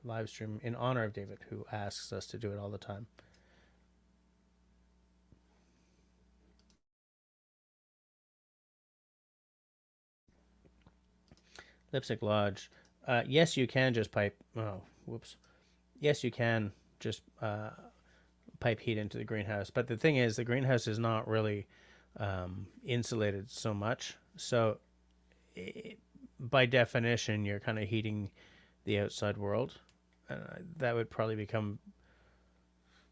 live stream in honor of David, who asks us to do it all the time. Lipstick Lodge. Yes, you can just pipe. Oh, whoops. Yes, you can just pipe heat into the greenhouse. But the thing is, the greenhouse is not really insulated so much. So, by definition, you're kind of heating the outside world. That would probably become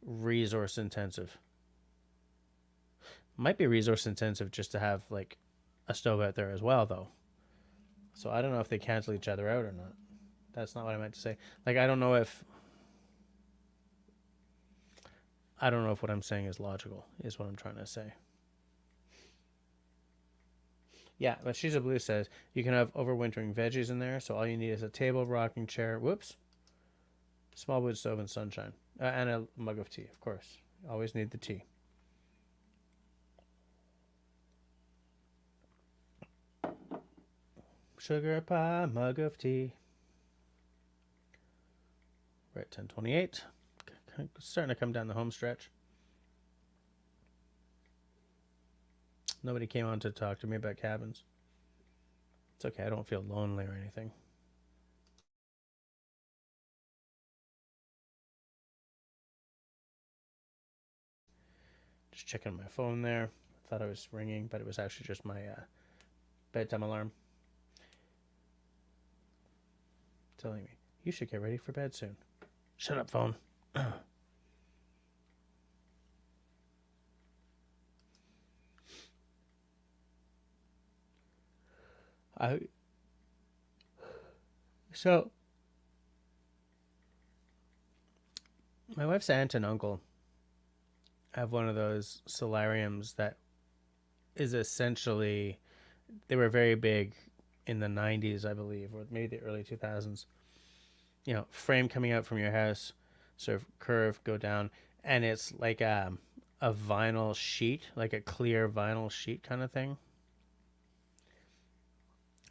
resource intensive. Might be resource intensive just to have like a stove out there as well, though. So I don't know if they cancel each other out or not. That's not what I meant to say. Like I don't know if what I'm saying is logical, is what I'm trying to say. Yeah, but She's a Blue says you can have overwintering veggies in there, so all you need is a table, rocking chair, whoops, small wood stove, and sunshine. And a mug of tea, of course. Always need the tea. Sugar pie, mug of tea. We're at 10:28. Starting to come down the home stretch. Nobody came on to talk to me about cabins. It's okay, I don't feel lonely or anything. Just checking my phone there. I thought I was ringing, but it was actually just my bedtime alarm telling me, you should get ready for bed soon. Shut up, phone. So my wife's aunt and uncle have one of those solariums that is essentially, they were very big in the 90s, I believe, or maybe the early 2000s. You know, frame coming out from your house, sort of curve, go down, and it's like a vinyl sheet, like a clear vinyl sheet kind of thing,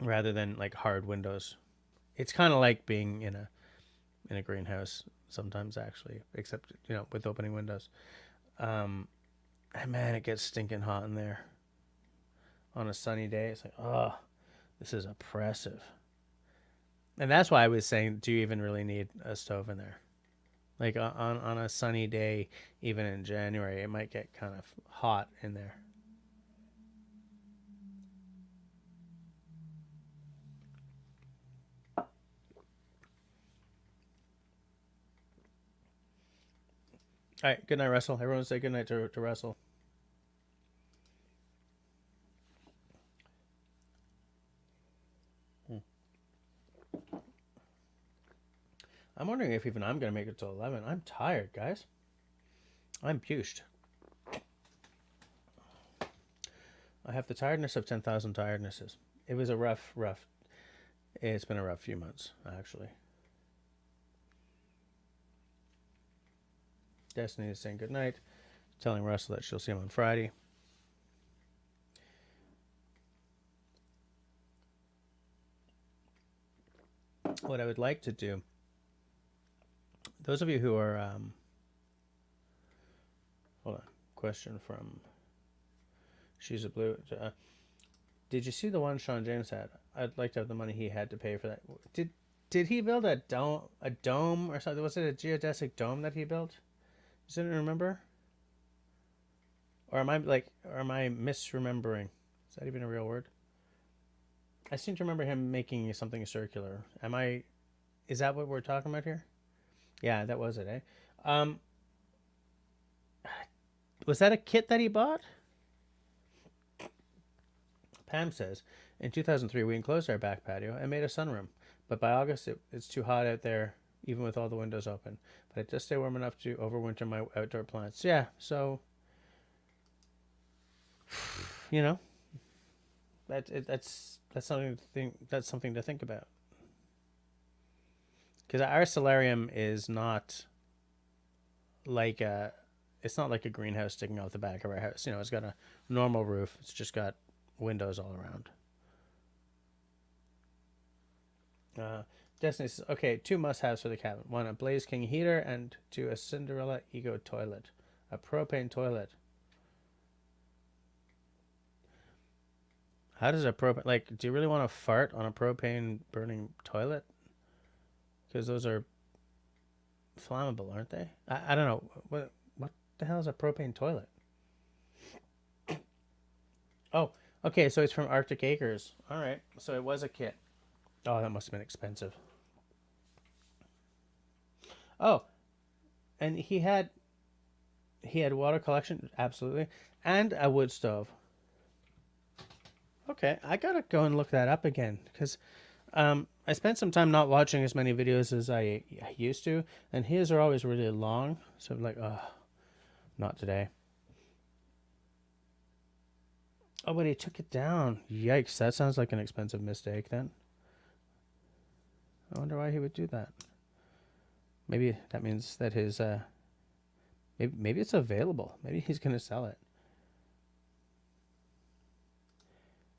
rather than like hard windows. It's kind of like being in a greenhouse sometimes, actually, except with opening windows. And man, it gets stinking hot in there on a sunny day. It's like, oh, this is oppressive. And that's why I was saying, do you even really need a stove in there? Like on a sunny day, even in January, it might get kind of hot in there. All right, good night, Russell. Everyone say good night to Russell. I'm wondering if even I'm going to make it to 11. I'm tired, guys. I'm pushed. I have the tiredness of 10,000 tirednesses. It was a rough. It's been a rough few months, actually. Destiny is saying goodnight, telling Russell that she'll see him on Friday. what I would like to do, those of you who are, hold on, question from She's a Blue. Did you see the one Sean James had? I'd like to have the money he had to pay for that. Did he build a dome or something? Was it a geodesic dome that he built? Does anyone remember? Or am I misremembering? Is that even a real word? I seem to remember him making something circular. Is that what we're talking about here? Yeah, that was it, eh? Was that a kit that he bought? Pam says, in 2003, we enclosed our back patio and made a sunroom. But by August, it's too hot out there, even with all the windows open. But it does stay warm enough to overwinter my outdoor plants. Yeah, so, you know, that's something to think about. Because our solarium is not like it's not like a greenhouse sticking out the back of our house. You know, it's got a normal roof. It's just got windows all around. Destiny says, okay, 2 must-haves for the cabin. 1, a Blaze King heater, and 2, a Cinderella Ego toilet. A propane toilet. How does a propane... Like, do you really want to fart on a propane burning toilet? Because those are flammable, aren't they? I don't know. What the hell is a propane toilet? Oh, okay, so it's from Arctic Acres. All right, so it was a kit. Oh, that must have been expensive. Oh, and he had water collection, absolutely, and a wood stove. Okay, I gotta go and look that up again, because I spent some time not watching as many videos as I used to, and his are always really long, so I'm like, oh, not today. Oh, but he took it down. Yikes, that sounds like an expensive mistake then. I wonder why he would do that. Maybe that means that his maybe it's available. Maybe he's gonna sell it.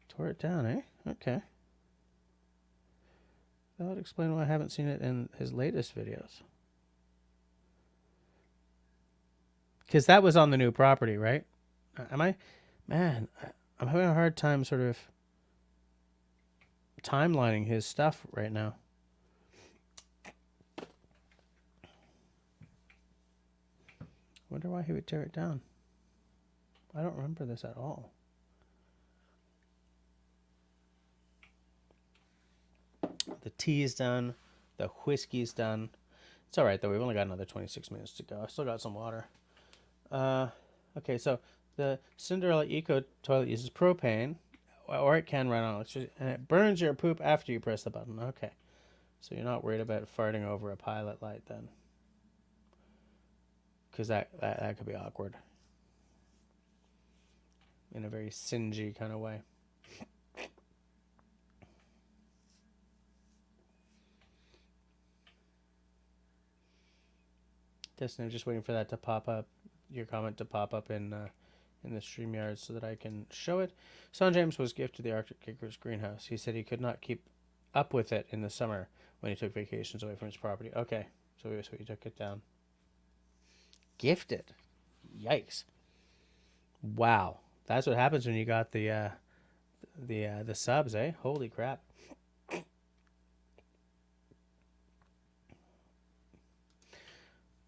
Tore it down, eh? Okay. That would explain why I haven't seen it in his latest videos. Because that was on the new property, right? Man, I'm having a hard time sort of timelining his stuff right now. Wonder why he would tear it down. I don't remember this at all. The tea's done. The whiskey's done. It's all right, though. We've only got another 26 minutes to go. I've still got some water. Okay, so the Cinderella Eco toilet uses propane, or it can run on electricity, and it burns your poop after you press the button. Okay, so you're not worried about farting over a pilot light then, because that could be awkward in a very singy kind of way. Destiny, I'm just waiting for that to pop up, your comment to pop up in the StreamYard so that I can show it. Son James was gifted the Arctic Acres greenhouse. He said he could not keep up with it in the summer when he took vacations away from his property. Okay, so he took it down. Gifted? Yikes! Wow, that's what happens when you got the subs, eh? Holy crap!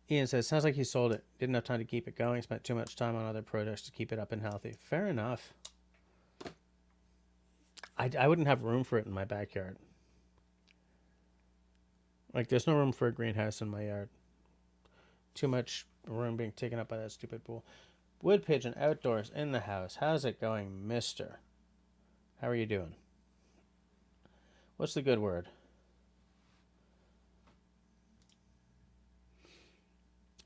Ian says, sounds like he sold it. Didn't have time to keep it going. Spent too much time on other projects to keep it up and healthy. Fair enough. I wouldn't have room for it in my backyard. Like, there's no room for a greenhouse in my yard. Too much room being taken up by that stupid pool. Wood pigeon outdoors in the house. How's it going, mister? How are you doing? What's the good word?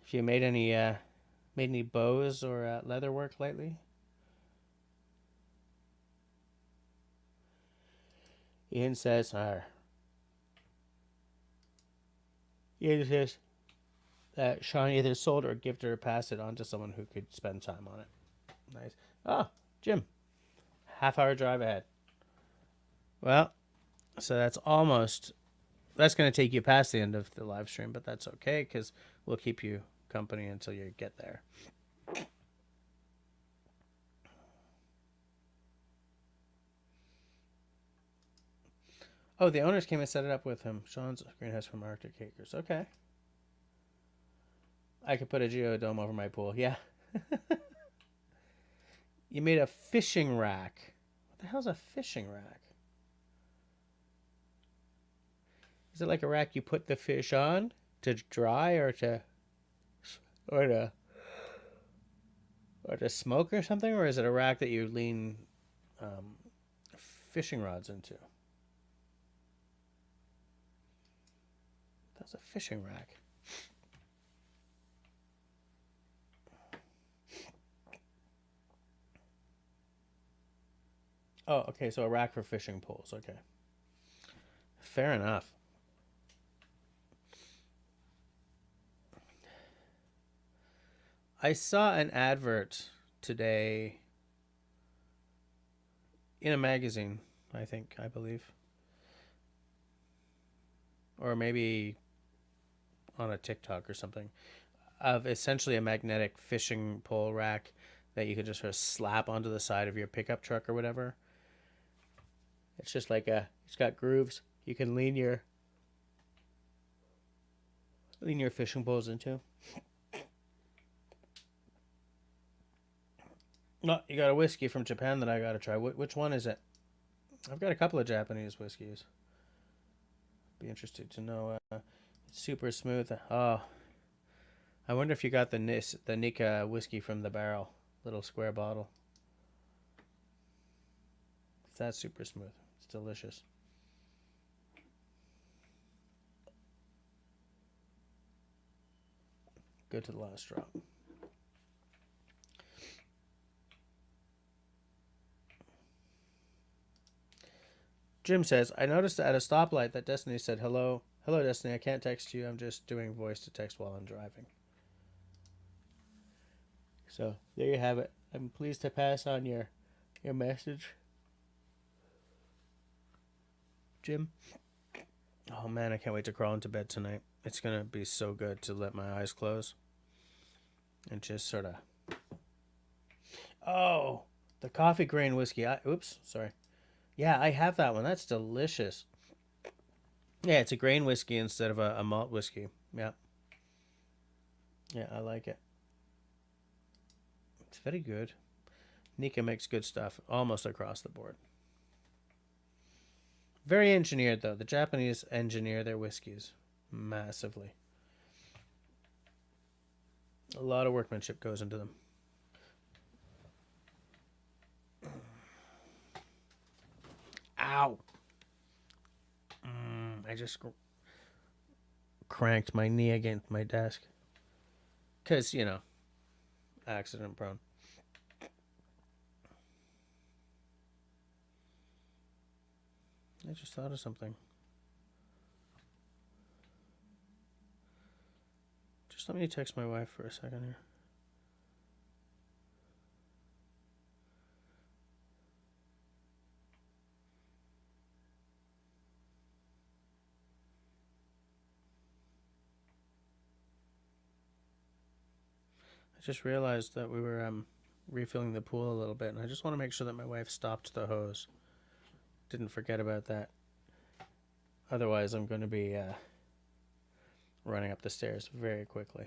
If you made any bows or leather work lately? Ian says, Ian says that Sean either sold or gifted or passed it on to someone who could spend time on it. Nice. Oh, Jim. Half-hour drive ahead. Well, so that's almost That's going to take you past the end of the live stream, but that's okay because we'll keep you company until you get there. Oh, the owners came and set it up with him. Sean's greenhouse from Arctic Acres. Okay. I could put a geodome over my pool. Yeah. You made a fishing rack. What the hell's a fishing rack? Is it like a rack you put the fish on to dry or to smoke or something? Or is it a rack that you lean fishing rods into? That's a fishing rack. Oh, okay, so a rack for fishing poles. Okay. Fair enough. I saw an advert today in a magazine, I believe. Or maybe on a TikTok or something, of essentially a magnetic fishing pole rack that you could just sort of slap onto the side of your pickup truck or whatever. It's just like it's got grooves you can lean your fishing poles into. No, you got a whiskey from Japan that I gotta try. Which one is it? I've got a couple of Japanese whiskeys. Be interested to know. It's super smooth. Oh, I wonder if you got the Nika whiskey from the barrel, little square bottle. That's super smooth. It's delicious. Good to the last drop. Jim says, I noticed at a stoplight that Destiny said, hello, Destiny, I can't text you. I'm just doing voice to text while I'm driving. So there you have it. I'm pleased to pass on your message, Jim. Oh man, I can't wait to crawl into bed tonight. It's gonna be so good to let my eyes close and just sort of. Oh, the coffee grain whiskey. Oops, sorry. Yeah, I have that one. That's delicious. Yeah, it's a grain whiskey instead of a malt whiskey. Yeah. Yeah, I like it. It's very good. Nika makes good stuff almost across the board. Very engineered, though. The Japanese engineer their whiskeys massively. A lot of workmanship goes into them. Ow! I just cranked my knee against my desk. Because, accident prone. I just thought of something. Just let me text my wife for a second here. I just realized that we were refilling the pool a little bit, and I just want to make sure that my wife stopped the hose. Didn't forget about that. Otherwise, I'm going to be running up the stairs very quickly.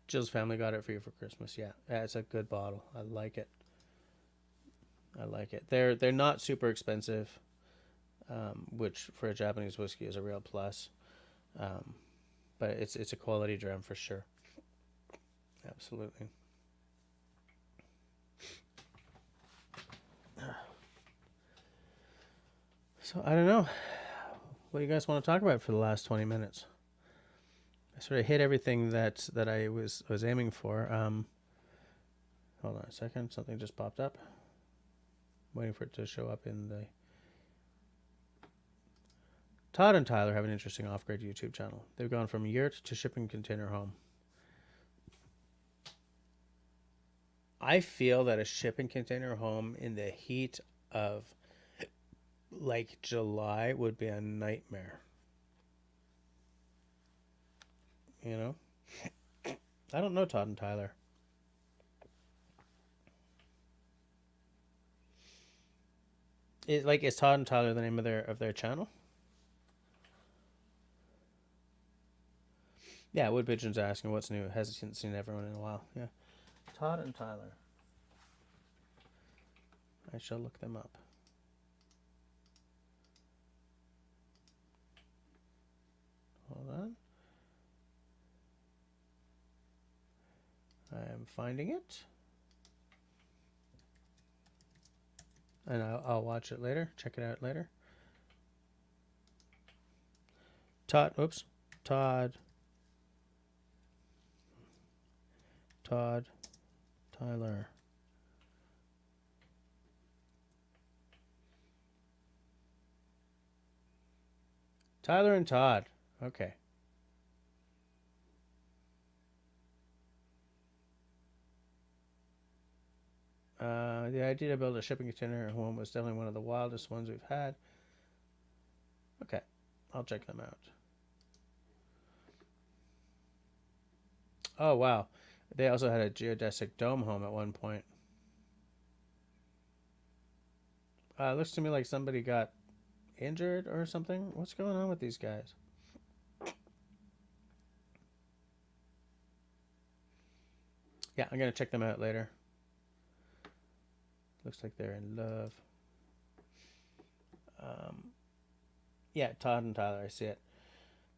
Jill's family got it for you for Christmas. Yeah, it's a good bottle. I like it. I like it. They're not super expensive, which for a Japanese whiskey is a real plus. But it's a quality dram for sure. Absolutely. So I don't know. What do you guys want to talk about for the last 20 minutes? I sort of hit everything that I was aiming for. Hold on a second. Something just popped up. Waiting for it to show up in the... Todd and Tyler have an interesting off-grid YouTube channel. They've gone from yurt to shipping container home. I feel that a shipping container home in the heat of like July would be a nightmare. You know? I don't know Todd and Tyler. Is Todd and Tyler the name of their channel? Yeah, Wood Pigeon's asking what's new. Hasn't seen everyone in a while. Yeah. Todd and Tyler. I shall look them up. Hold on. I am finding it. And I'll watch it later. Check it out later. Todd, oops. Todd, Tyler. Tyler and Todd. Okay. The idea to build a shipping container at home was definitely one of the wildest ones we've had. Okay, I'll check them out. Oh, wow. They also had a geodesic dome home at one point. It looks to me like somebody got injured or something. What's going on with these guys? Yeah, I'm going to check them out later. Looks like they're in love. Yeah, Todd and Tyler, I see it.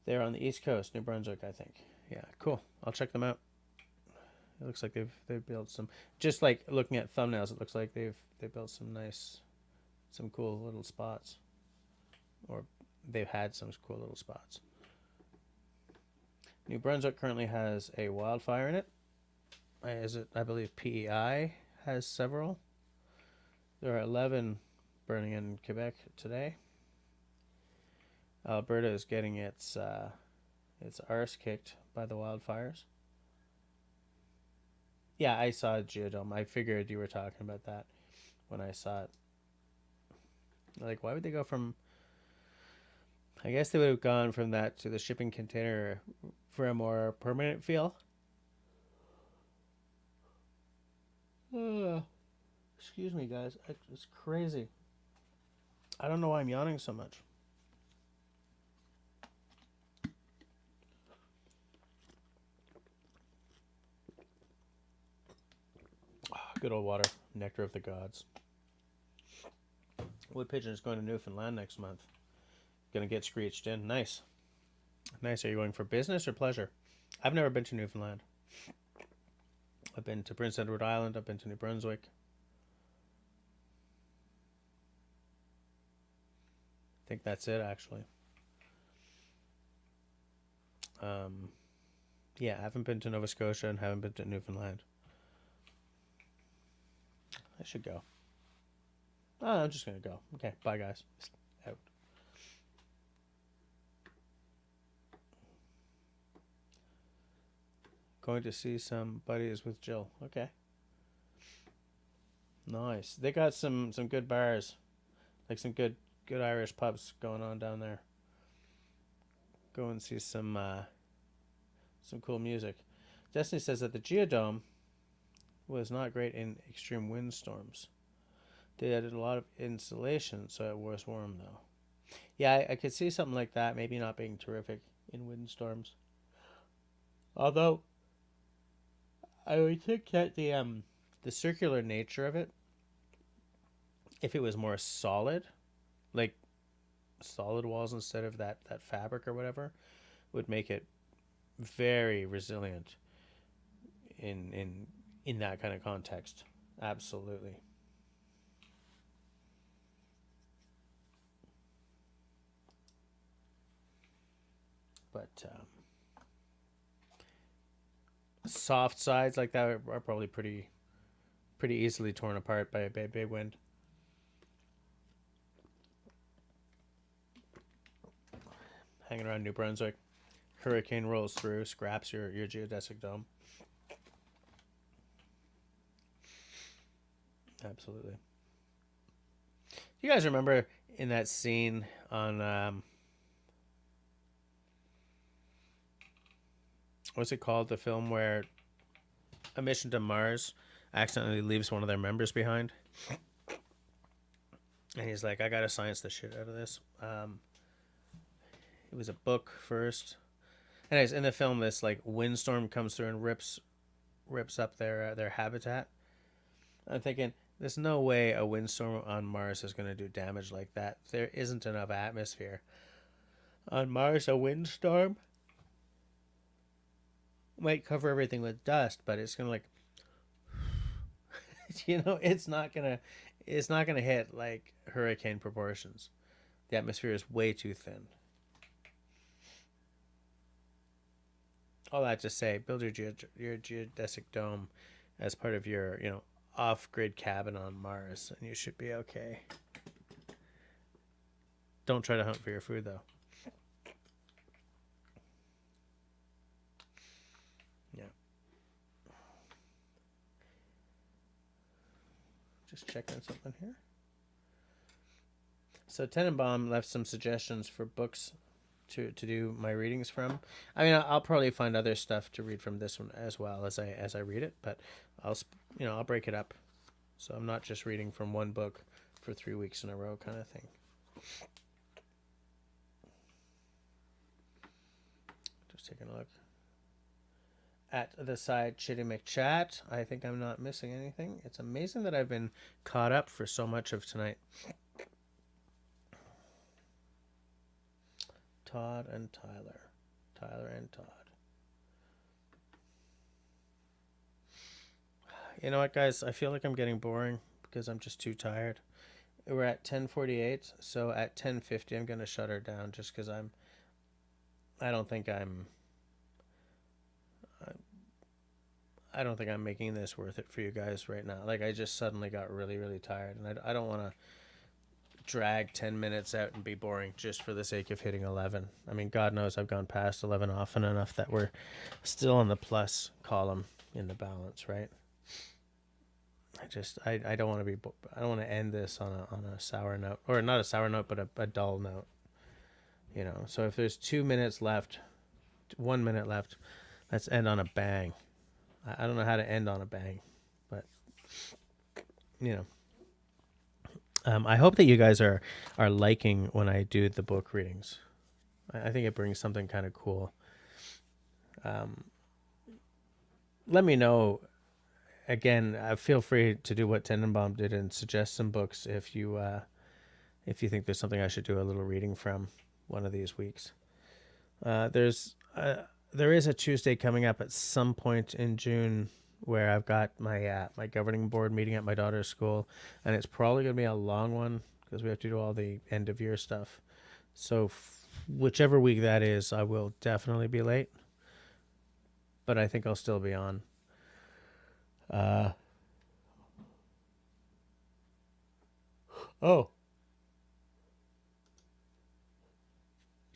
They're on the East Coast, New Brunswick, I think. Yeah, cool. I'll check them out. It looks like they've built some, just like looking at thumbnails, it looks like they've built some cool little spots, or they've had some cool little spots. New Brunswick currently has a wildfire in it. I believe PEI has several. There are 11 burning in Quebec today. Alberta is getting its arse kicked by the wildfires. Yeah, I saw Geodome. I figured you were talking about that when I saw it. Like, why would they go from... I guess they would have gone from that to the shipping container for a more permanent feel. Excuse me, guys. It's crazy. I don't know why I'm yawning so much. Good old water. Nectar of the gods. Wood Pigeon is going to Newfoundland next month. Gonna get screeched in. Nice. Nice. Are you going for business or pleasure? I've never been to Newfoundland. I've been to Prince Edward Island. I've been to New Brunswick. I think that's it, actually. Yeah, I haven't been to Nova Scotia and haven't been to Newfoundland. I should go. Oh, I'm just gonna go. Okay, bye guys. Out. Going to see some buddies with Jill. Okay. Nice. They got some good bars, like some good Irish pubs going on down there. Go and see some cool music. Destiny says that the Geodome was not great in extreme windstorms. They added a lot of insulation, so it was warm though. Yeah, I could see something like that, maybe not being terrific in windstorms. Although I would think that the circular nature of it, if it was more solid, like solid walls instead of that fabric or whatever, would make it very resilient in that kind of context. Absolutely. But soft sides like that are probably pretty easily torn apart by a big wind. Hanging around New Brunswick, hurricane rolls through, scraps your geodesic dome. Absolutely. You guys remember in that scene on what's it called? The film where a mission to Mars accidentally leaves one of their members behind, and he's like, "I gotta science the shit out of this." It was a book first. Anyways, in the film, this like windstorm comes through and rips up their habitat. I'm thinking, there's no way a windstorm on Mars is going to do damage like that. There isn't enough atmosphere. On Mars, a windstorm might cover everything with dust, but it's going to like, it's not gonna hit like hurricane proportions. The atmosphere is way too thin. All that to say, build your geodesic dome as part of your, off-grid cabin on Mars, and you should be okay. Don't try to hunt for your food, though. Yeah. Just checking something here. So Tenenbaum left some suggestions for books to do my readings from. I mean, I'll probably find other stuff to read from this one as well as I read it, but I'll break it up, so I'm not just reading from one book for 3 weeks in a row kind of thing. Just taking a look at the side Chitty McChat. I think I'm not missing anything. It's amazing that I've been caught up for so much of tonight. Todd and Tyler. Tyler and Todd. You know what, guys? I feel like I'm getting boring because I'm just too tired. We're at 10:48, so at 10:50 I'm going to shut her down just because I don't think I'm making this worth it for you guys right now. Like, I just suddenly got really, really tired, and I don't want to drag 10 minutes out and be boring just for the sake of hitting 11. I mean, God knows I've gone past 11 often enough that we're still on the plus column in the balance, right? I don't want to I don't want to end this on a sour note, or not a sour note, but a dull note, So if there's 2 minutes left, 1 minute left, let's end on a bang. I don't know how to end on a bang, but I hope that you guys are liking when I do the book readings. I think it brings something kind of cool. Let me know. Again, feel free to do what Tenenbaum did and suggest some books if you think there's something I should do a little reading from one of these weeks. There is a Tuesday coming up at some point in June where I've got my my governing board meeting at my daughter's school, and it's probably going to be a long one because we have to do all the end of year stuff. So whichever week that is, I will definitely be late, but I think I'll still be on.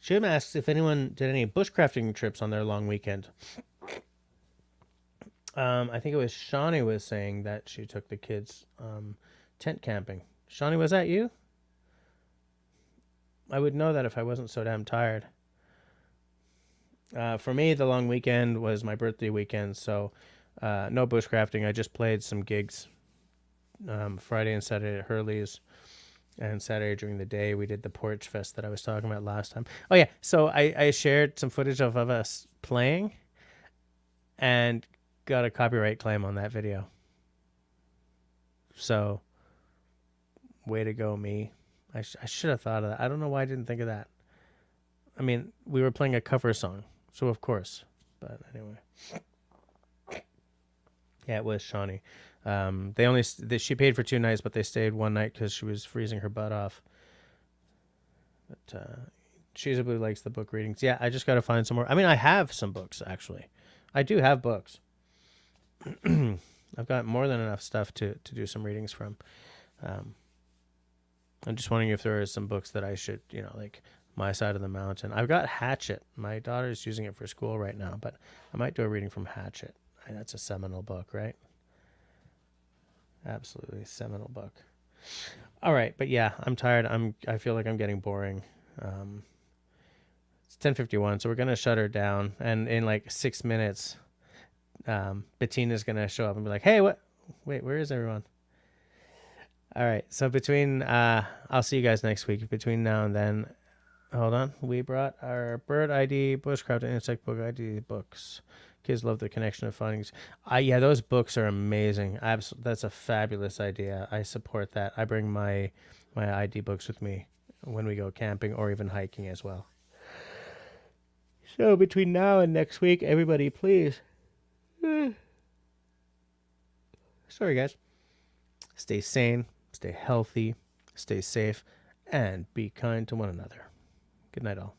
Jim asks if anyone did any bushcrafting trips on their long weekend. I think it was Shawnee was saying that she took the kids tent camping. Shawnee, was that you? I would know that if I wasn't so damn tired. For me, the long weekend was my birthday weekend, so no bushcrafting. I just played some gigs Friday and Saturday at Hurley's, and Saturday during the day we did the Porch Fest that I was talking about last time. Oh yeah, so I shared some footage of us playing and got a copyright claim on that video. So, way to go, me. I should have thought of that. I don't know why I didn't think of that. I mean, we were playing a cover song, so of course. But anyway. Yeah, it was Shawnee. She paid for 2 nights, but they stayed one night because she was freezing her butt off. But she usually likes the book readings. Yeah, I just got to find some more. I mean, I have some books, actually. I do have books. I've got more than enough stuff to do some readings from. I'm just wondering if there are some books that I should, like My Side of the Mountain. I've got Hatchet. My daughter's using it for school right now, but I might do a reading from Hatchet. That's a seminal book, right? Absolutely seminal book. All right, but yeah, I'm tired. I feel like I'm getting boring. Um, it's 10:51, so we're gonna shut her down, and in like 6 minutes, Bettina's gonna show up and be like, "Hey, what? Wait, where is everyone?" All right, so I'll see you guys next week. Between now and then, hold on. We brought our bird ID, bushcraft, and insect book ID books. Kids love the connection of findings. Yeah, those books are amazing. That's a fabulous idea. I support that. I bring my ID books with me when we go camping or even hiking as well. So between now and next week, everybody, please. Sorry, guys. Stay sane, stay healthy, stay safe, and be kind to one another. Good night, all.